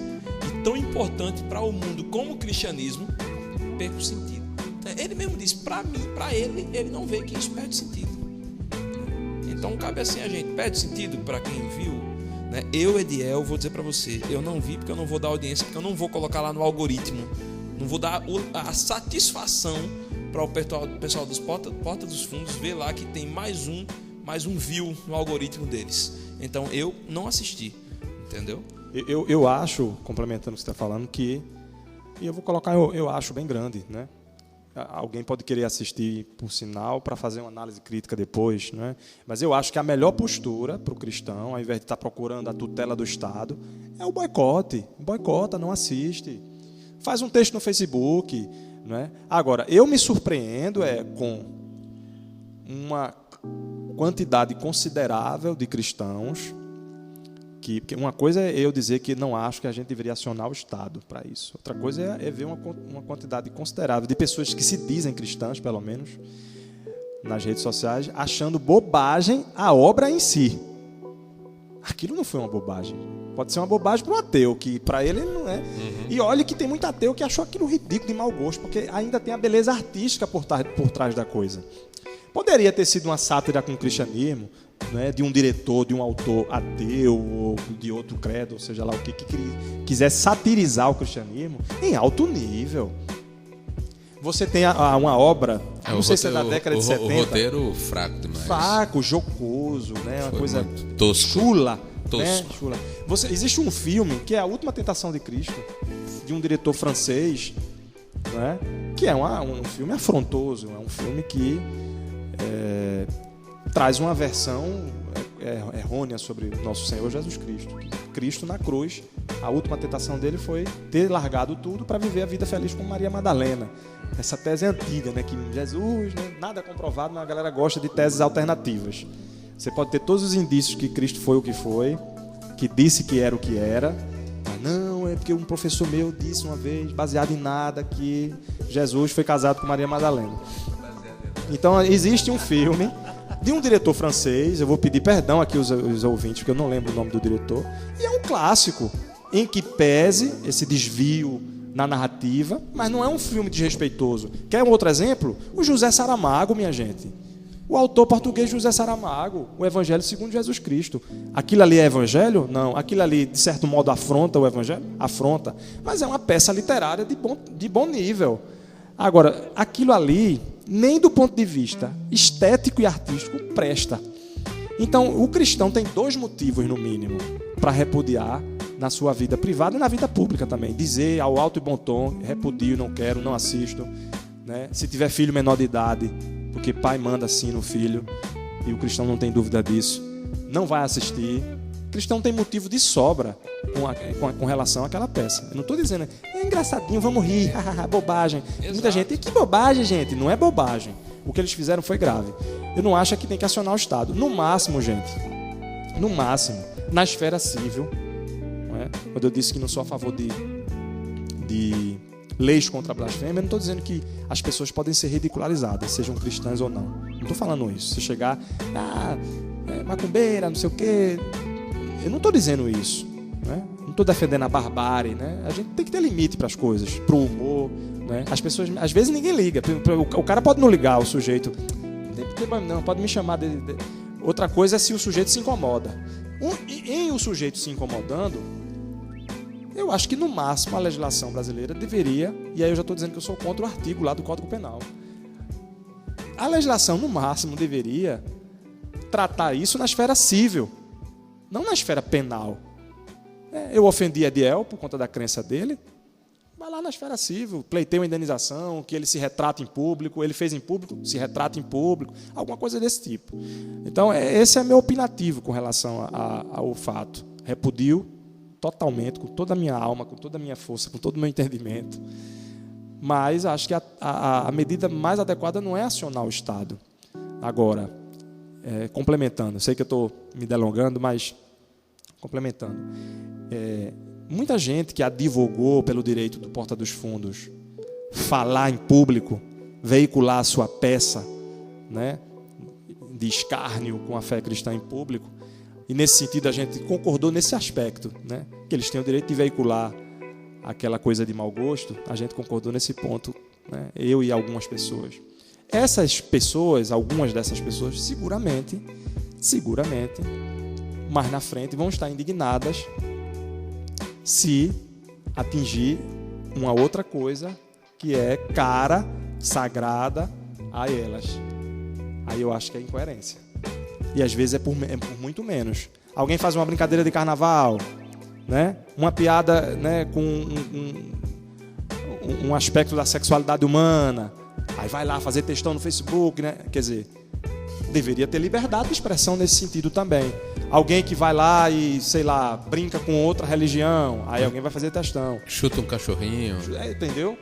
e tão importante para o mundo como o cristianismo perca o sentido. Ele mesmo disse, para mim, para ele não vê que isso perde sentido. Então cabe assim a gente, perde sentido para quem viu, né? Eu, Ediel, vou dizer para você, eu não vi porque eu não vou dar audiência, porque eu não vou colocar lá no algoritmo, não vou dar a satisfação para o pessoal dos Porta dos Fundos ver lá que tem mais um view no algoritmo deles. Então eu não assisti, entendeu? Eu acho, complementando o que você está falando, que, e eu vou colocar, eu acho bem grande, né? Alguém pode querer assistir por sinal para fazer uma análise crítica depois, né? Mas eu acho que a melhor postura para o cristão, ao invés de estar procurando a tutela do Estado, é o boicote. Boicota, não assiste. Faz um texto no Facebook, né? Agora, eu me surpreendo com uma quantidade considerável de cristãos que uma coisa é eu dizer que não acho que a gente deveria acionar o Estado para isso. Outra coisa é ver uma quantidade considerável de pessoas que se dizem cristãs, pelo menos, nas redes sociais, achando bobagem a obra em si. Aquilo não foi uma bobagem. Pode ser uma bobagem para um ateu, que para ele não é. E olha que tem muito ateu que achou aquilo ridículo, de mau gosto, porque ainda tem a beleza artística por trás da coisa. Poderia ter sido uma sátira com o cristianismo, né, de um diretor, de um autor ateu ou de outro credo, ou seja lá o que quiser satirizar o cristianismo em alto nível. Você tem uma obra, não sei se é da década de 70. O roteiro fraco demais. Fraco, jocoso, né, uma coisa tosco. Chula. Tosco. Né, chula. Existe um filme que é A Última Tentação de Cristo, de um diretor francês, né, que é um filme afrontoso, é um filme que traz uma versão errônea sobre nosso Senhor Jesus Cristo. Cristo na cruz, a última tentação dele foi ter largado tudo para viver a vida feliz com Maria Madalena. Essa tese é antiga, né? Que Jesus, né? Nada comprovado, mas a galera gosta de teses alternativas. Você pode ter todos os indícios que Cristo foi o que foi, que disse que era o que era, mas Não, é porque um professor meu disse uma vez, baseado em nada, que Jesus foi casado com Maria Madalena. Então, existe um filme de um diretor francês, eu vou pedir perdão aqui aos ouvintes, porque eu não lembro o nome do diretor, e é um clássico, em que pese esse desvio na narrativa, mas não é um filme desrespeitoso. Quer um outro exemplo? O José Saramago, minha gente. O autor português José Saramago, o Evangelho segundo Jesus Cristo. Aquilo ali é evangelho? Não. Aquilo ali, de certo modo, afronta o evangelho? Afronta. Mas é uma peça literária de bom nível. Agora, aquilo ali, nem do ponto de vista estético e artístico, presta. Então, o cristão tem 2 motivos, no mínimo, para repudiar na sua vida privada e na vida pública também. Dizer ao alto e bom tom, repudio, não quero, não assisto. Né? Se tiver filho menor de idade, porque pai manda assim no filho, e o cristão não tem dúvida disso, não vai assistir. O cristão tem motivo de sobra com relação àquela peça. Eu não estou dizendo, é engraçadinho, vamos rir, bobagem. Exato. Muita gente, que bobagem, gente? Não é bobagem. O que eles fizeram foi grave. Eu não acho que tem que acionar o Estado. No máximo, gente, no máximo, na esfera civil, não é? Quando eu disse que não sou a favor de leis contra a blasfêmia, eu não estou dizendo que as pessoas podem ser ridicularizadas, sejam cristãs ou não. Não estou falando isso. Se chegar, macumbeira, não sei o quê. Eu não estou dizendo isso. Né? Não estou defendendo a barbárie. Né? A gente tem que ter limite para as coisas, para o humor. Né? As pessoas, às vezes ninguém liga. O cara pode não ligar, o sujeito. Não, pode me chamar de... Outra coisa é se o sujeito se incomoda. Em o sujeito se incomodando, eu acho que no máximo a legislação brasileira deveria, e aí eu já estou dizendo que eu sou contra o artigo lá do Código Penal. A legislação no máximo deveria tratar isso na esfera civil, não na esfera penal. Eu ofendi Ediel por conta da crença dele, vai lá na esfera civil, pleiteia uma indenização, que ele se retrata em público, ele fez em público, se retrata em público, alguma coisa desse tipo. Então, esse é meu opinativo com relação ao fato. Repudio totalmente, com toda a minha alma, com toda a minha força, com todo o meu entendimento. Mas acho que a medida mais adequada não é acionar o Estado. Agora, complementando, sei que eu estou me delongando, mas complementando. Muita gente que advogou pelo direito do Porta dos Fundos falar em público, veicular a sua peça, né, de escárnio com a fé cristã em público, e nesse sentido a gente concordou nesse aspecto, né, que eles têm o direito de veicular aquela coisa de mau gosto, a gente concordou nesse ponto, né, eu e algumas pessoas. Essas pessoas, algumas dessas pessoas, seguramente, mais na frente vão estar indignadas se atingir uma outra coisa que é cara, sagrada a elas. Aí eu acho que é incoerência. E às vezes é por muito menos. Alguém faz uma brincadeira de carnaval, né? Uma piada, né, com um aspecto da sexualidade humana, aí vai lá fazer textão no Facebook, né? Quer dizer, deveria ter liberdade de expressão nesse sentido também. Alguém que vai lá e, sei lá, brinca com outra religião, aí alguém vai fazer textão. Chuta um cachorrinho. Entendeu?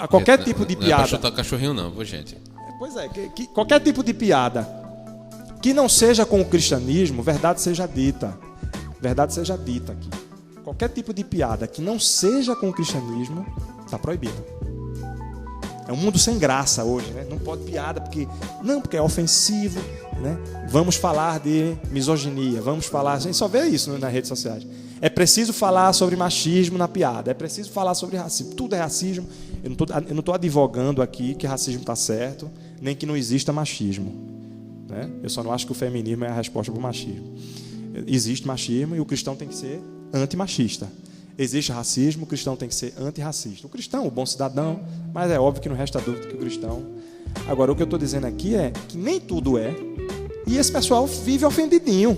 Qualquer tipo de piada. Não é pra chutar cachorrinho não, pô, gente. Pois é, qualquer tipo de piada que não seja com o cristianismo, verdade seja dita. Verdade seja dita aqui. Qualquer tipo de piada que não seja com o cristianismo está proibido. É um mundo sem graça hoje, né? Não pode piada porque é ofensivo, né? Vamos falar de misoginia, vamos falar... A gente só vê isso nas redes sociais. É preciso falar sobre machismo na piada, é preciso falar sobre racismo. Tudo é racismo. Eu não estou advogando aqui que racismo está certo, nem que não exista machismo, né? Eu só não acho que o feminismo é a resposta para o machismo. Existe machismo e o cristão tem que ser antimachista. Existe racismo, o cristão tem que ser antirracista. O cristão, o bom cidadão, mas é óbvio que não resta dúvida que o cristão... Agora, o que eu estou dizendo aqui é que nem tudo é, e esse pessoal vive ofendidinho.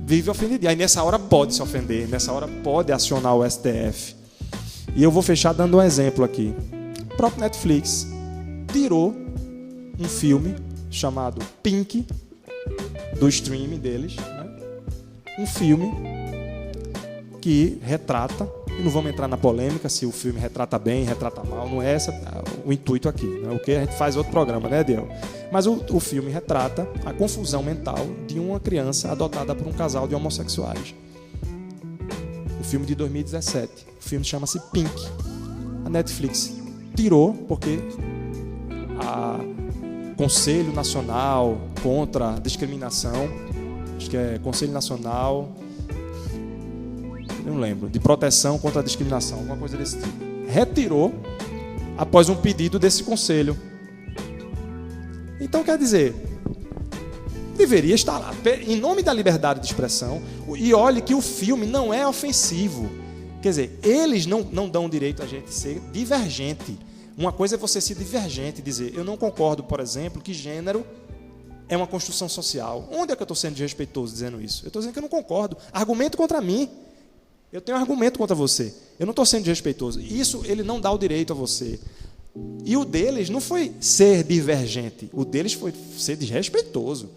Vive ofendidinho. Aí nessa hora pode se ofender, nessa hora pode acionar o STF. E eu vou fechar dando um exemplo aqui. O próprio Netflix tirou um filme chamado Pink, do streaming deles, né? Um filme que retrata, e não vamos entrar na polêmica se o filme retrata bem, retrata mal, não é esse o intuito aqui, né? O que a gente faz outro programa, né, Diel? Mas o filme retrata a confusão mental de uma criança adotada por um casal de homossexuais. filme de 2017. O filme chama-se Pink. A Netflix tirou porque o Conselho Nacional contra a Discriminação, acho que é Conselho Nacional, não lembro, de Proteção contra a Discriminação, alguma coisa desse tipo, retirou após um pedido desse conselho. Então, quer dizer, deveria estar lá, em nome da liberdade de expressão, e olhe que o filme não é ofensivo. Quer dizer, eles não dão direito a gente ser divergente. Uma coisa é você ser divergente, dizer, eu não concordo, por exemplo, que gênero é uma construção social. Onde é que eu estou sendo desrespeitoso dizendo isso? Eu estou dizendo que eu não concordo. Argumento contra mim. Eu tenho argumento contra você. Eu não estou sendo desrespeitoso. Isso ele não dá o direito a você. E o deles não foi ser divergente. O deles foi ser desrespeitoso.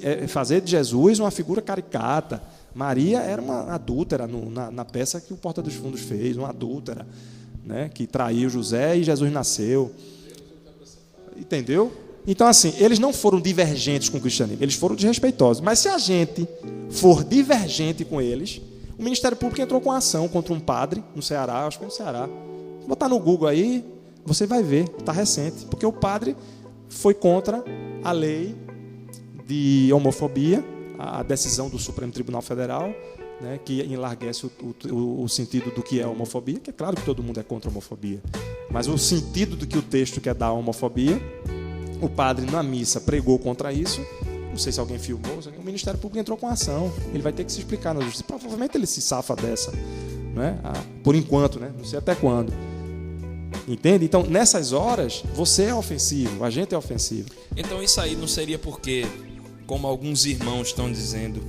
É fazer de Jesus uma figura caricata. Maria era uma adúltera na peça que o Porta dos Fundos fez, uma adúltera, né, que traiu José e Jesus nasceu. Entendeu? Então, assim, eles não foram divergentes com o cristianismo, eles foram desrespeitosos. Mas se a gente for divergente com eles, o Ministério Público entrou com ação contra um padre no Ceará, acho que é no Ceará. Se botar no Google aí, você vai ver, está recente. Porque o padre foi contra a lei de homofobia, a decisão do Supremo Tribunal Federal, né, que enlarguece o sentido do que é homofobia, que é claro que todo mundo é contra a homofobia, mas o sentido do que o texto quer dar à homofobia, o padre na missa pregou contra isso, não sei se alguém filmou, o Ministério Público entrou com ação, ele vai ter que se explicar na justiça, provavelmente ele se safa dessa, né, por enquanto, né, não sei até quando. Entende? Então, nessas horas, você é ofensivo, a gente é ofensivo. Então isso aí não seria porque, como alguns irmãos estão dizendo,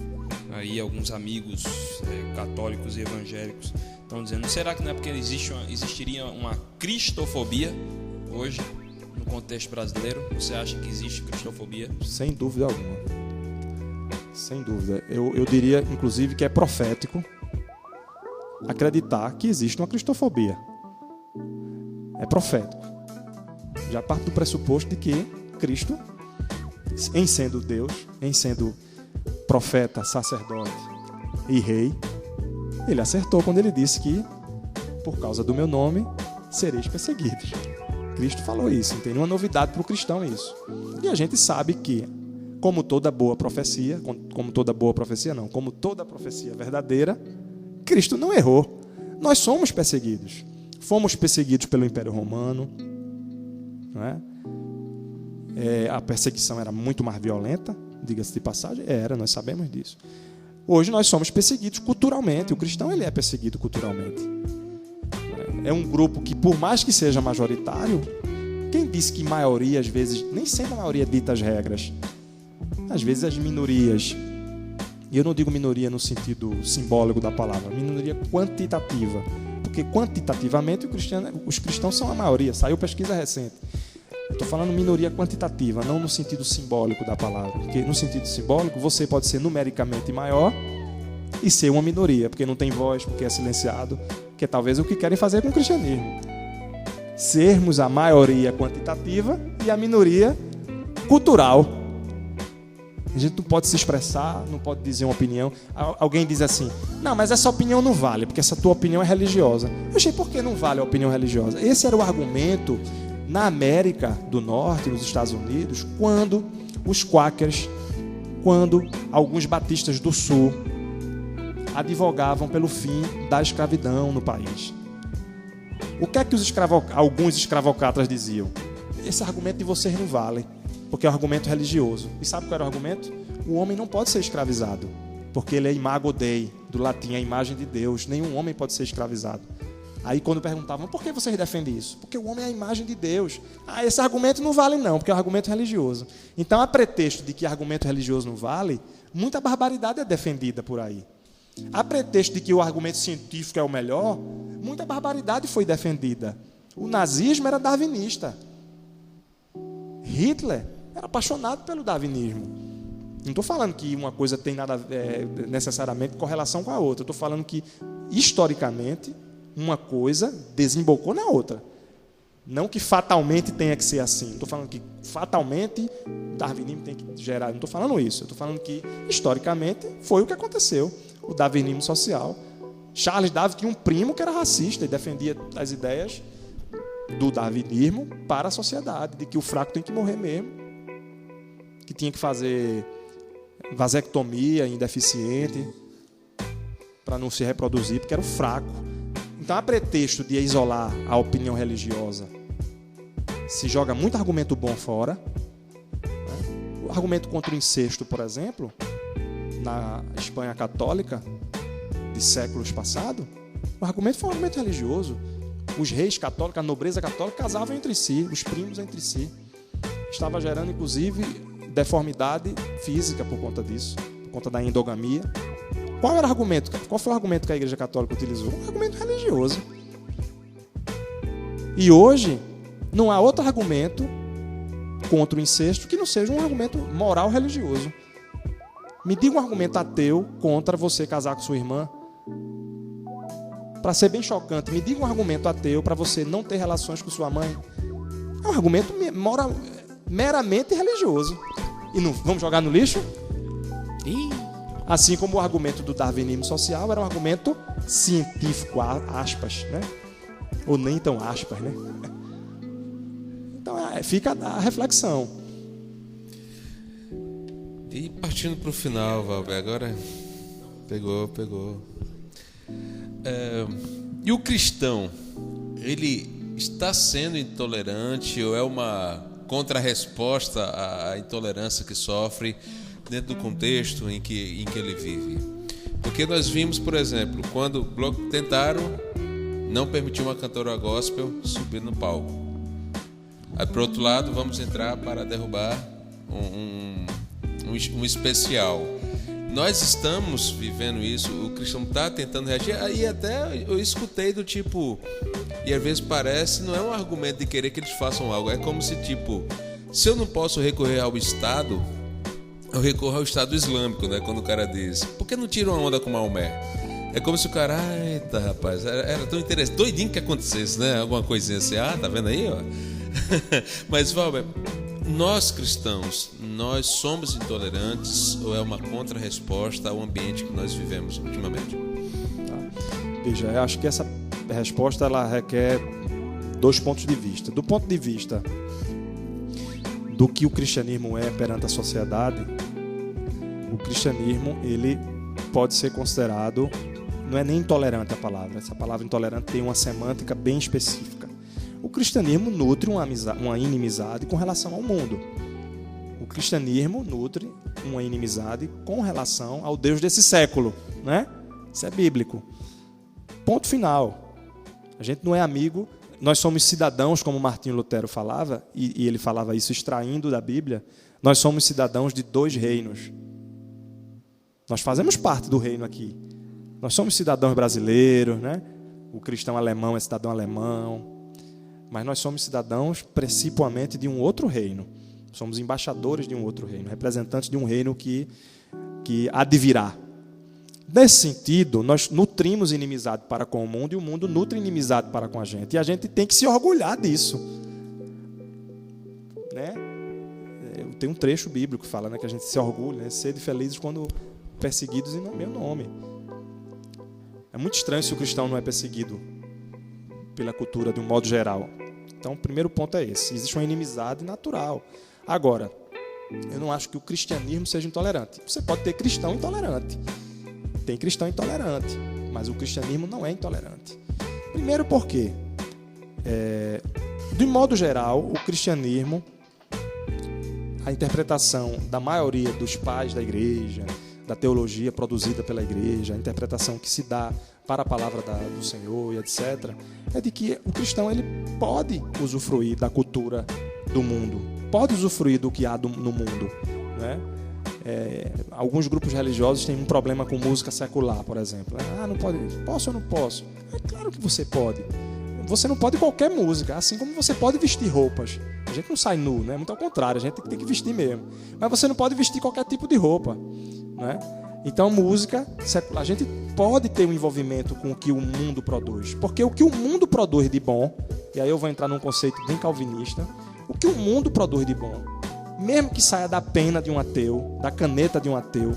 aí alguns amigos católicos e evangélicos estão dizendo, será que não é porque existiria uma cristofobia hoje, no contexto brasileiro? Você acha que existe cristofobia? Sem dúvida alguma. Sem dúvida. Eu diria, inclusive, que é profético acreditar que existe uma cristofobia. É profético. Já parte do pressuposto de que Cristo, em sendo Deus, em sendo profeta, sacerdote e rei, ele acertou quando ele disse que, por causa do meu nome, sereis perseguidos. Cristo falou isso, não tem nenhuma novidade para o cristão isso. E a gente sabe que, como toda profecia verdadeira, Cristo não errou. Nós somos perseguidos. Fomos perseguidos pelo Império Romano, não é? A perseguição era muito mais violenta, diga-se de passagem, nós sabemos disso. Hoje nós somos perseguidos culturalmente, o cristão ele é perseguido culturalmente. É um grupo que, por mais que seja majoritário, quem disse que maioria, às vezes, nem sempre a maioria dita as regras. Às vezes as minorias, e eu não digo minoria no sentido simbólico da palavra, minoria quantitativa, porque quantitativamente os cristãos são a maioria, saiu pesquisa recente. Estou falando minoria quantitativa, não no sentido simbólico da palavra. Porque no sentido simbólico, você pode ser numericamente maior e ser uma minoria, porque não tem voz, porque é silenciado, que é talvez o que querem fazer com o cristianismo. Sermos a maioria quantitativa e a minoria cultural. A gente não pode se expressar, não pode dizer uma opinião. Alguém diz assim, não, mas essa opinião não vale, porque essa tua opinião é religiosa. Eu achei, por que não vale a opinião religiosa? Esse era o argumento na América do Norte, nos Estados Unidos, quando os quakers, quando alguns batistas do Sul advogavam pelo fim da escravidão no país. O que é que alguns escravocratas diziam? Esse argumento de vocês não vale, porque é um argumento religioso. E sabe qual era o argumento? O homem não pode ser escravizado, porque ele é imago Dei, do latim, a imagem de Deus. Nenhum homem pode ser escravizado. Aí quando perguntavam, por que vocês defendem isso? Porque o homem é a imagem de Deus. Esse argumento não vale não, porque é um argumento religioso. Então, a pretexto de que argumento religioso não vale, muita barbaridade é defendida por aí. A pretexto de que o argumento científico é o melhor, muita barbaridade foi defendida. O nazismo era darwinista. Hitler era apaixonado pelo darwinismo. Não estou falando que uma coisa tem nada necessariamente correlação com a outra. Estou falando que, historicamente, uma coisa desembocou na outra. Não que fatalmente tenha que ser assim. Estou falando que fatalmente o darwinismo tem que gerar. Não estou falando isso. Estou falando que, historicamente, foi o que aconteceu. O darwinismo social Charles Darwin tinha um primo que era racista e defendia as ideias do darwinismo para a sociedade, de que o fraco tem que morrer mesmo, que tinha que fazer vasectomia em deficiente para não se reproduzir, porque era o fraco. Então, a pretexto de isolar a opinião religiosa, se joga muito argumento bom fora. O argumento contra o incesto, por exemplo, na Espanha católica de séculos passados, o argumento foi um argumento religioso. Os reis católicos, a nobreza católica casavam entre si, os primos entre si. Estava gerando, inclusive, deformidade física por conta disso, por conta da endogamia. Qual era o argumento? Qual foi o argumento que a Igreja Católica utilizou? Um argumento religioso. E hoje, não há outro argumento contra o incesto que não seja um argumento moral religioso. Me diga um argumento ateu contra você casar com sua irmã. Para ser bem chocante, me diga um argumento ateu para você não ter relações com sua mãe. É um argumento meramente religioso. E não vamos jogar no lixo? Assim como o argumento do darwinismo social era um argumento científico, aspas, né? Ou nem tão aspas, né? Então fica a reflexão. E partindo para o final, Valber, agora pegou. E o cristão, ele está sendo intolerante ou é uma contrarresposta à intolerância que sofre dentro do contexto em que ele vive? Porque nós vimos, por exemplo, quando tentaram não permitir uma cantora gospel subir no palco. Aí, por outro lado, vamos entrar para derrubar um especial. Nós estamos vivendo isso, o cristão está tentando reagir, aí até eu escutei do tipo, e às vezes parece, não é um argumento de querer que eles façam algo, é como se tipo, se eu não posso recorrer ao Estado, eu recorro ao Estado Islâmico, né? Quando o cara diz, por que não tira uma onda com Maomé? É como se o cara, eita rapaz, era tão interessante, doidinho que acontecesse, né? Alguma coisinha assim, tá vendo aí, ó? Mas, Valber, nós cristãos, nós somos intolerantes ou é uma contrarresposta ao ambiente que nós vivemos ultimamente? Veja, eu acho que essa resposta ela requer 2 pontos de vista. Do ponto de vista do que o cristianismo é perante a sociedade, o cristianismo ele pode ser considerado, não é nem intolerante a palavra, essa palavra intolerante tem uma semântica bem específica. O cristianismo nutre uma inimizade com relação ao mundo. O cristianismo nutre uma inimizade com relação ao Deus desse século, né? Isso é bíblico. Ponto final. A gente não é amigo, nós somos cidadãos, como Martinho Lutero falava, e ele falava isso extraindo da Bíblia, nós somos cidadãos de 2 reinos. Nós fazemos parte do reino aqui. Nós somos cidadãos brasileiros, né? O cristão alemão é cidadão alemão. Mas nós somos cidadãos principalmente de um outro reino. Somos embaixadores de um outro reino, representantes de um reino que há de virá. Nesse sentido, nós nutrimos inimizade para com o mundo e o mundo nutre inimizade para com a gente. E a gente tem que se orgulhar disso. Né? Tem um trecho bíblico que fala, né, que a gente se orgulha, né? Sede felizes quando perseguidos em meu nome. É muito estranho se o cristão não é perseguido pela cultura de um modo geral. Então, o primeiro ponto é esse. Existe uma inimizade natural. Agora, eu não acho que o cristianismo seja intolerante. Você pode ter cristão intolerante. Tem cristão intolerante. Mas o cristianismo não é intolerante. Primeiro porque, de modo geral, o cristianismo, a interpretação da maioria dos pais da igreja, da teologia produzida pela igreja, a interpretação que se dá para a palavra do Senhor e etc., é de que o cristão ele pode usufruir da cultura do mundo, pode usufruir do que há no mundo. Né? Alguns grupos religiosos têm um problema com música secular, por exemplo. Não pode, posso ou não posso? É claro que você pode. Você não pode qualquer música, assim como você pode vestir roupas. A gente não sai nu, né? Muito ao contrário, a gente tem que vestir mesmo. Mas você não pode vestir qualquer tipo de roupa. Né? Então, música, a gente pode ter um envolvimento com o que o mundo produz. Porque o que o mundo produz de bom, e aí eu vou entrar num conceito bem calvinista, o que o mundo produz de bom, mesmo que saia da pena de um ateu, da caneta de um ateu,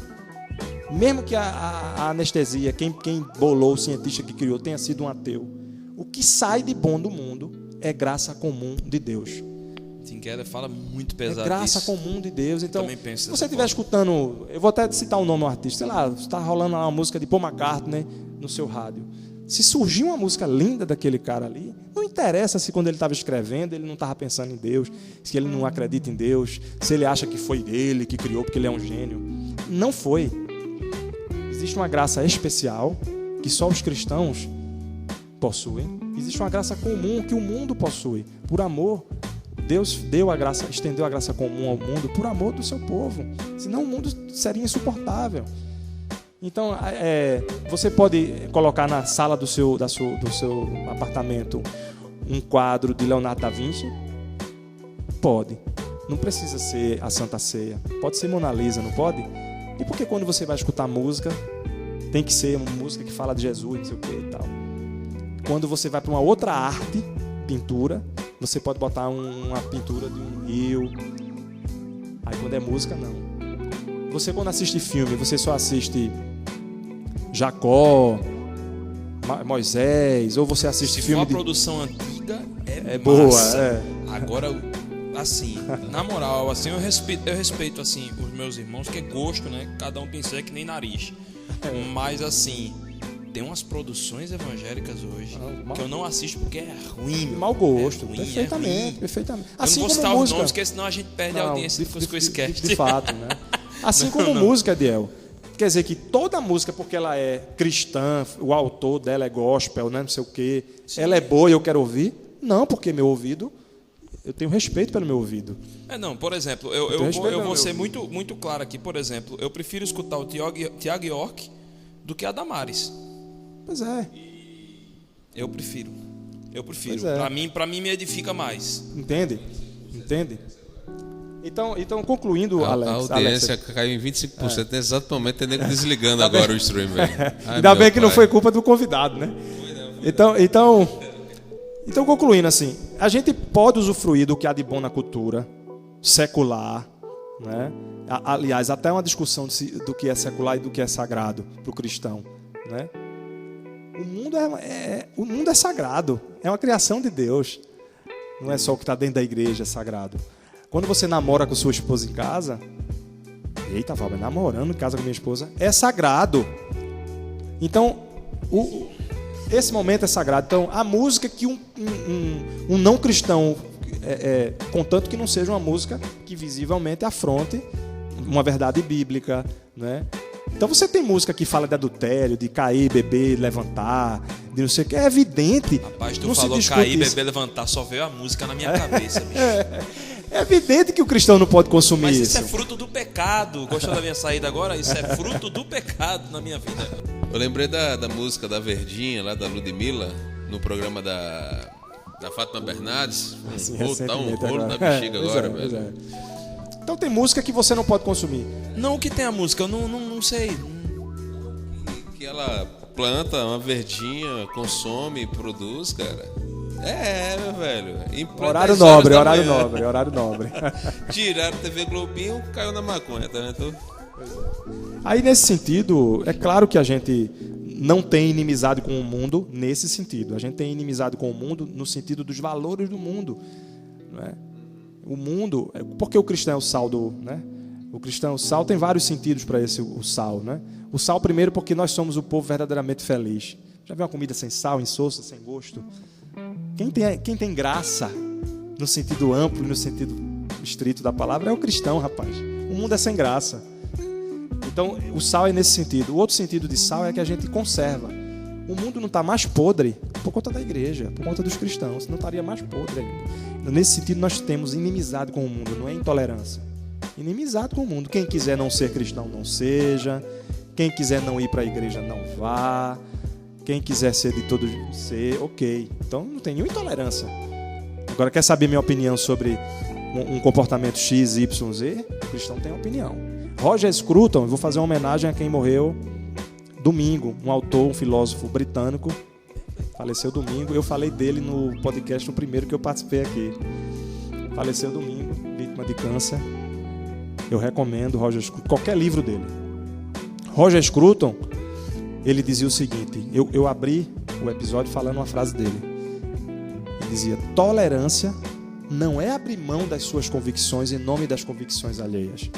mesmo que a anestesia, quem bolou, o cientista que criou, tenha sido um ateu, o que sai de bom do mundo é graça comum de Deus. Tim Keller fala muito pesado É graça disso. comum de Deus. Então, Também penso se dessa você estiver escutando, eu vou até citar um nome do artista, sei lá, está rolando uma música de Paul McCartney no seu rádio. Se surgir uma música linda daquele cara ali, não interessa se quando ele estava escrevendo ele não estava pensando em Deus, se ele não acredita em Deus, se ele acha que foi ele que criou porque ele é um gênio. Não foi. Existe uma graça especial que só os cristãos possuem. Existe uma graça comum que o mundo possui. Por amor, Deus deu a graça, estendeu a graça comum ao mundo por amor do seu povo. Senão o mundo seria insuportável. Então, você pode colocar na sala do seu apartamento um quadro de Leonardo da Vinci? Pode. Não precisa ser a Santa Ceia. Pode ser Mona Lisa, não pode? E por que quando você vai escutar música, tem que ser uma música que fala de Jesus, não sei o que e tal? Quando você vai para uma outra arte, pintura, você pode botar uma pintura de um rio. Aí quando é música, não. Você quando assiste filme, você só assiste Jacó, Moisés, ou você assiste Se filme for a produção antiga, é boa, massa. Agora, assim, na moral, assim, eu respeito assim, os meus irmãos, que é gosto, né? Cada um pensa que nem nariz. Mas, assim, tem umas produções evangélicas hoje que eu não assisto porque é ruim. Mau gosto, é ruim, perfeitamente. Assim eu não vou citar os nomes, porque senão a gente perde a audiência depois que eu esqueço. De fato, né? Assim como música, Adiel. Quer dizer que toda música, porque ela é cristã, o autor dela é gospel, né, não sei o quê, ela é boa e eu quero ouvir? Não, porque meu ouvido, eu tenho respeito pelo meu ouvido. Não, por exemplo, eu vou ser muito claro aqui. Por exemplo, eu prefiro escutar o Thiago York do que a Damares. Pois é. Eu prefiro. Pois é. Pra mim me edifica mais. Entende? Então concluindo, Alex. A audiência caiu em 25%. Nesse exato momento, tem nego desligando agora o stream, velho. Ainda bem que não foi culpa do convidado, né? Então, concluindo assim, a gente pode usufruir do que há de bom na cultura secular, né? Aliás, até uma discussão do que é secular e do que é sagrado para o cristão, né? O mundo é sagrado, é uma criação de Deus. Não é só o que está dentro da igreja é sagrado. Quando você namora com sua esposa em casa, eita, Fábio, namorando em casa com minha esposa, é sagrado. Então, esse momento é sagrado. Então, a música que um não cristão, contanto que não seja uma música que visivelmente afronte uma verdade bíblica, né? Então você tem música que fala de adultério, de cair, beber, levantar, de não sei o que, é evidente. Rapaz, tu falou cair, beber, levantar, só veio a música na minha cabeça, bicho. É evidente que o cristão não pode consumir Mas isso. Isso é fruto do pecado. Gostou da minha saída agora? Isso é fruto do pecado na minha vida. Eu lembrei da música da Verdinha, lá da Ludmilla, no programa da Fátima Bernardes. Dá um rolo na bexiga agora, velho. Então tem música que você não pode consumir. Não, o que tem a música? Eu não sei. Que ela planta uma verdinha, consome, produz, cara. Meu velho. Horário nobre. Tiraram a TV Globinho, caiu na maconha, tá vendo? Aí nesse sentido, é claro que a gente não tem inimizade com o mundo nesse sentido. A gente tem inimizade com o mundo no sentido dos valores do mundo, não é? O mundo, porque o cristão é o sal né? O cristão, o sal tem vários sentidos para o sal, né? O sal primeiro porque nós somos o povo verdadeiramente feliz. Já viu uma comida sem sal, insossa, sem gosto? Quem tem graça no sentido amplo e no sentido estrito da palavra é o cristão, rapaz. O mundo é sem graça. Então, o sal é nesse sentido. O outro sentido de sal é que a gente conserva. O mundo não está mais podre por conta da igreja, por conta dos cristãos. Não estaria mais podre ainda. Nesse sentido, nós temos inimizade com o mundo, não é intolerância. Inimizade com o mundo. Quem quiser não ser cristão, não seja. Quem quiser não ir para a igreja, não vá. Quem quiser ser de todo ser, ok. Então, não tem nenhuma intolerância. Agora, quer saber minha opinião sobre um comportamento X, Y, Z? O cristão tem opinião. Roger Scruton, eu vou fazer uma homenagem a quem morreu domingo, um autor, um filósofo britânico, faleceu domingo. Eu falei dele no podcast, no primeiro que eu participei aqui. Faleceu domingo, vítima de câncer. Eu recomendo Roger Scruton, qualquer livro dele. Roger Scruton, ele dizia o seguinte, eu abri o episódio falando uma frase dele. Ele dizia, tolerância não é abrir mão das suas convicções em nome das convicções alheias.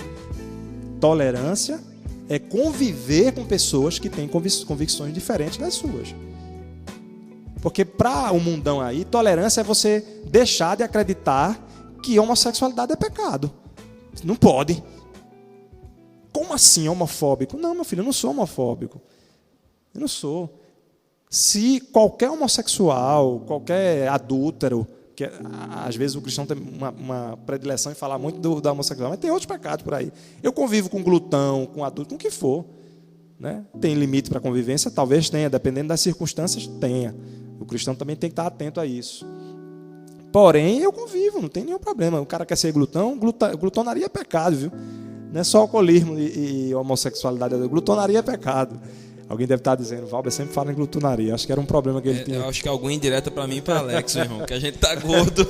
Tolerância é conviver com pessoas que têm convicções diferentes das suas. Porque para o mundão aí, tolerância é você deixar de acreditar que homossexualidade é pecado. Não pode. Como assim homofóbico? Não, meu filho, eu não sou homofóbico. Eu não sou. Se qualquer homossexual, qualquer adúltero, que às vezes o cristão tem uma predileção em falar muito da homossexualidade, mas tem outros pecados por aí. Eu convivo com glutão, com adulto, com o que for. Né? Tem limite para a convivência? Talvez tenha, dependendo das circunstâncias, tenha. O cristão também tem que estar atento a isso. Porém, eu convivo, não tem nenhum problema. O cara quer ser glutão, glutonaria é pecado, viu? Não é só alcoolismo e homossexualidade, glutonaria é pecado. Alguém deve estar dizendo, Valber sempre fala em glutonaria. Acho que era um problema que ele tinha. Eu acho que alguém indireta para mim e para Alex, meu irmão, que a gente tá gordo.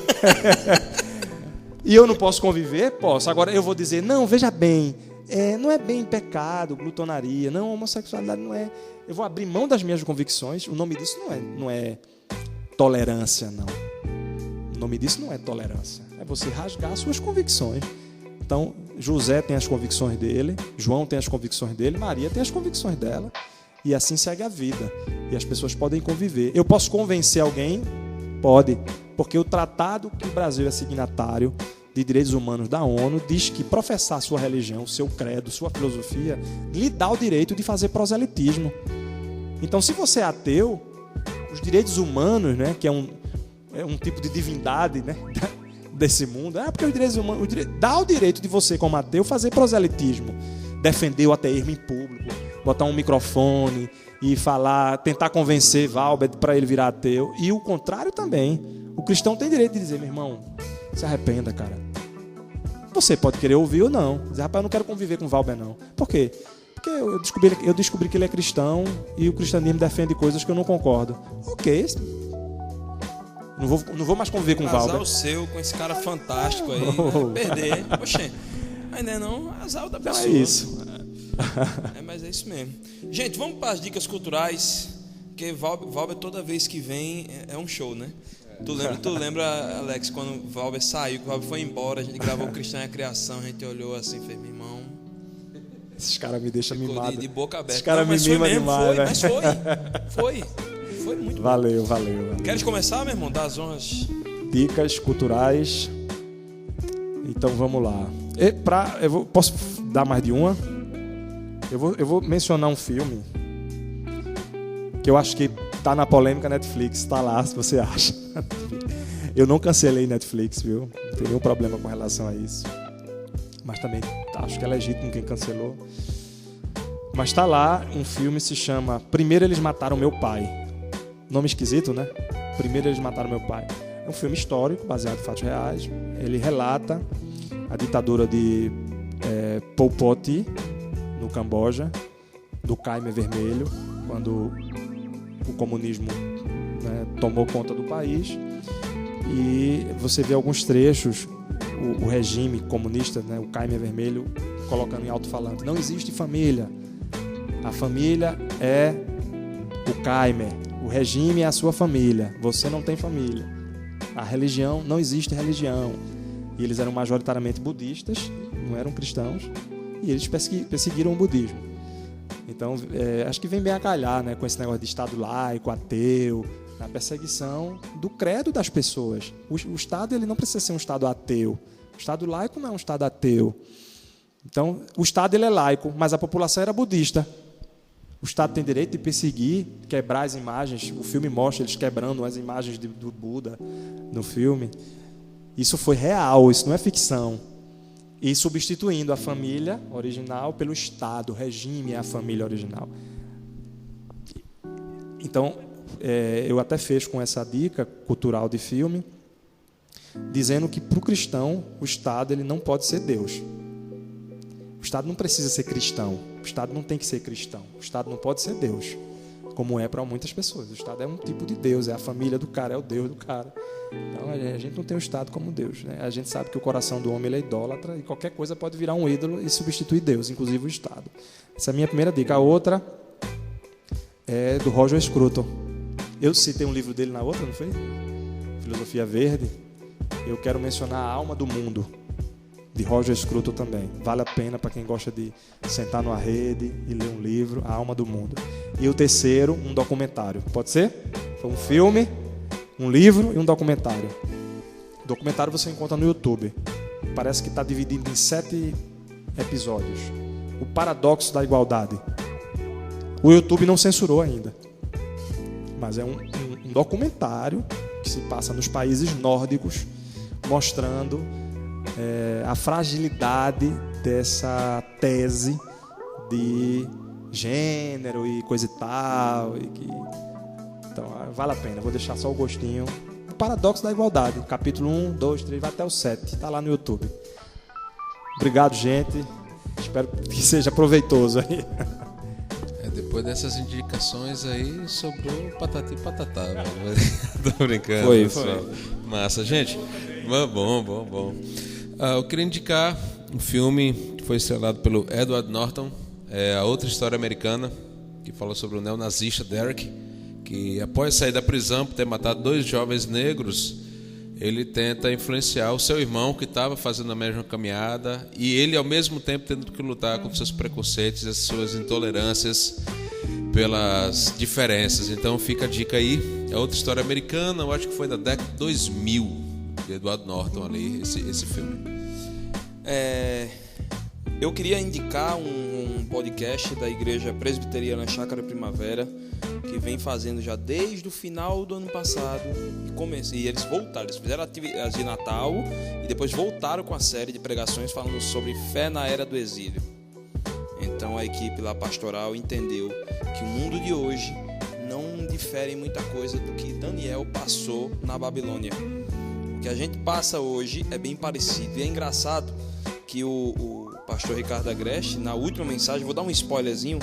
E eu não posso conviver? Posso. Agora eu vou dizer, não, veja bem, não é bem pecado, glutonaria, não, homossexualidade não é. Eu vou abrir mão das minhas convicções. O nome disso não é tolerância, não. O nome disso não é tolerância. É você rasgar as suas convicções. Então, José tem as convicções dele, João tem as convicções dele, Maria tem as convicções dela. E assim segue a vida. E as pessoas podem conviver. Eu posso convencer alguém? Pode. Porque o tratado que o Brasil é signatário de direitos humanos da ONU diz que professar sua religião, seu credo, sua filosofia, lhe dá o direito de fazer proselitismo. Então, se você é ateu, os direitos humanos, né, que é um tipo de divindade, né, desse mundo, porque os direitos humanos dá o direito de você, como ateu, fazer proselitismo, defender o ateísmo em público, botar um microfone e falar, tentar convencer Valber para ele virar ateu. E o contrário também. O cristão tem direito de dizer, meu irmão, se arrependa, cara. Você pode querer ouvir ou não. Dizer, rapaz, eu não quero conviver com Valber, não. Por quê? Porque eu descobri que ele é cristão e o cristianismo defende coisas que eu não concordo. Ok. Não vou mais conviver com o Valber. Azar o seu com esse cara fantástico aí. Né? Perder. Poxa, ainda não, azar da pessoa. É isso. Mas é isso mesmo. Gente, vamos para as dicas culturais. Porque Valber toda vez que vem é um show, né? Tu lembra, Alex, quando o Valber saiu, que o Valber foi embora, a gente gravou o Cristão e a Criação, a gente olhou assim e fez, meu irmão. Esses caras me deixam mimado. De boca aberta. Esses caras me mimam demais, né? Mas foi muito valeu. Queres começar, meu irmão? Das honras. Dicas culturais. Então vamos lá. Posso dar mais de uma? Eu vou mencionar um filme que eu acho que tá na polêmica Netflix, tá lá, se você acha. Eu não cancelei Netflix, viu? Não tem nenhum problema com relação a isso. Mas também acho que é legítimo quem cancelou. Mas tá lá, um filme se chama Primeiro Eles Mataram Meu Pai. Nome esquisito, né? Primeiro Eles Mataram Meu Pai. É um filme histórico, baseado em fatos reais. Ele relata a ditadura de Pol Pot no Camboja, do Khmer Vermelho, quando o comunismo, né, tomou conta do país. E você vê alguns trechos, o regime comunista, né, o Khmer Vermelho, colocando em alto-falante: não existe família. A família é o Khmer. O regime é a sua família. Você não tem família. A religião, não existe religião. E eles eram majoritariamente budistas, não eram cristãos, e eles perseguiram o budismo. Então, acho que vem bem a calhar, né, com esse negócio de Estado laico, ateu, a perseguição do credo das pessoas. O Estado, ele não precisa ser um Estado ateu. O Estado laico não é um Estado ateu. Então, o Estado, ele é laico, mas a população era budista. O Estado tem direito de perseguir, quebrar as imagens. O filme mostra eles quebrando as imagens do Buda no filme. Isso foi real, isso não é ficção. E substituindo a família original pelo Estado. O regime é a família original. Então, eu até fecho com essa dica cultural de filme, dizendo que para o cristão, o Estado, ele não pode ser Deus. O Estado não precisa ser cristão. O Estado não tem que ser cristão. O Estado não pode ser Deus. como é para muitas pessoas. O Estado é um tipo de Deus, é a família do cara, é o Deus do cara. Então a gente não tem o Estado como Deus, né? A gente sabe que o coração do homem ele é idólatra e qualquer coisa pode virar um ídolo e substituir Deus, inclusive o Estado. Essa é a minha primeira dica. A outra é do Roger Scruton. Eu citei um livro dele na outra, não foi? Filosofia Verde. Eu quero mencionar A Alma do Mundo, de Roger Scruton também. Vale a pena para quem gosta de sentar numa rede e ler um livro, A Alma do Mundo. E o terceiro, um documentário. Pode ser? Foi um filme, um livro e um documentário. O documentário você encontra no YouTube. Parece que está dividido em 7 episódios. O Paradoxo da Igualdade. O YouTube não censurou ainda. Mas é um documentário que se passa nos países nórdicos, mostrando a fragilidade dessa tese de gênero e coisa e tal. Então, vale a pena. Vou deixar só o gostinho. O Paradoxo da Igualdade, capítulo 1, 2, 3, vai até o 7. Está lá no YouTube. Obrigado, gente. Espero que seja proveitoso aí. Depois dessas indicações aí, sobrou patati e patatá. Tô brincando, Foi. pessoal. Massa, gente. Bom. Eu queria indicar um filme que foi estrelado pelo Edward Norton, A Outra História Americana, que fala sobre o neonazista Derek, que após sair da prisão por ter matado 2 jovens negros, ele tenta influenciar o seu irmão que estava fazendo a mesma caminhada e ele ao mesmo tempo tendo que lutar contra seus preconceitos e as suas intolerâncias pelas diferenças. Então fica a dica aí, é outra história americana, eu acho que foi da década de 2000, de Edward Norton ali, esse filme. Eu queria indicar um podcast da Igreja Presbiteriana Chácara Primavera, que vem fazendo já desde o final do ano passado e eles voltaram, eles fizeram atividades de Natal e depois voltaram com a série de pregações falando sobre fé na era do exílio. Então a equipe lá pastoral entendeu que o mundo de hoje não difere muita coisa do que Daniel passou na Babilônia. O que a gente passa hoje é bem parecido e é engraçado que o pastor Ricardo Agreste, na última mensagem, vou dar um spoilerzinho,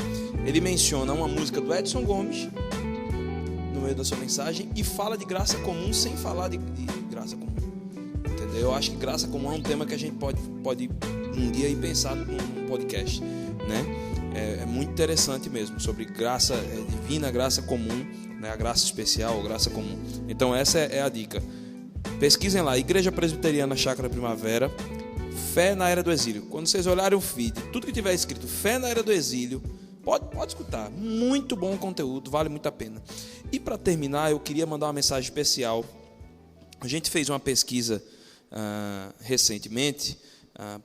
ele menciona uma música do Edson Gomes no meio da sua mensagem e fala de graça comum sem falar de graça comum. Entendeu? Eu acho que graça comum é um tema que a gente pode um dia ir pensar num podcast, né? É muito interessante mesmo, sobre graça divina, graça comum, né? A graça especial, a graça comum. Então essa é a dica. Pesquisem lá, Igreja Presbiteriana Chácara Primavera, Fé na Era do Exílio. Quando vocês olharem o feed, tudo que tiver escrito Fé na Era do Exílio, pode escutar. Muito bom conteúdo, vale muito a pena. E para terminar, eu queria mandar uma mensagem especial. A gente fez uma pesquisa recentemente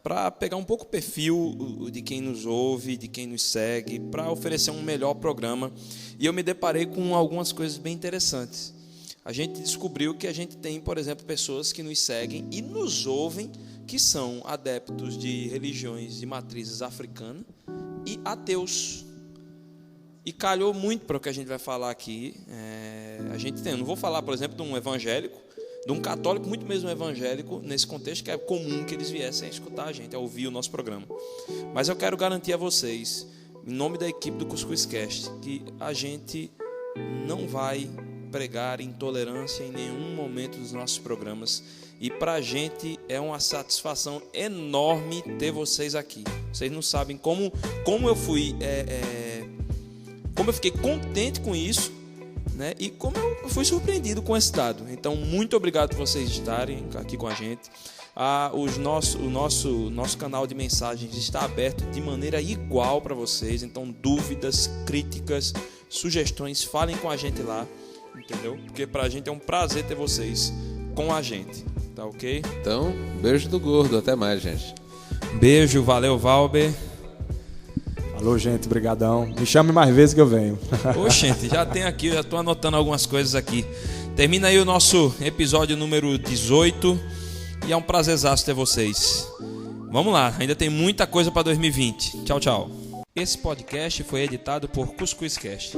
para pegar um pouco o perfil de quem nos ouve, de quem nos segue, para oferecer um melhor programa. E eu me deparei com algumas coisas bem interessantes. A gente descobriu que a gente tem, por exemplo, pessoas que nos seguem e nos ouvem que são adeptos de religiões de matrizes africanas e ateus. E calhou muito para o que a gente vai falar aqui. A gente tem, eu não vou falar, por exemplo, de um evangélico, de um católico, muito mesmo evangélico, nesse contexto que é comum que eles viessem a escutar a gente, a ouvir o nosso programa. Mas eu quero garantir a vocês, em nome da equipe do Cuscuz Cast, que a gente não vai pregar intolerância em nenhum momento dos nossos programas. E para a gente é uma satisfação enorme ter vocês aqui. Vocês não sabem como eu fui, como eu fiquei contente com isso, né? E como eu fui surpreendido com esse dado. Então, muito obrigado por vocês estarem aqui com a gente. O nosso canal de mensagens está aberto de maneira igual para vocês. Então, dúvidas, críticas, sugestões, falem com a gente lá, entendeu? Porque para a gente é um prazer ter vocês com a gente. Tá ok? Então, beijo do gordo. Até mais, gente. Beijo, valeu, Valber. Alô, gente, brigadão. Me chame mais vezes que eu venho. Gente, já tem aqui, eu já estou anotando algumas coisas aqui. Termina aí o nosso episódio número 18 e é um prazerzaço ter vocês. Vamos lá, ainda tem muita coisa para 2020. Tchau, tchau. Esse podcast foi editado por Cuscuz Cast.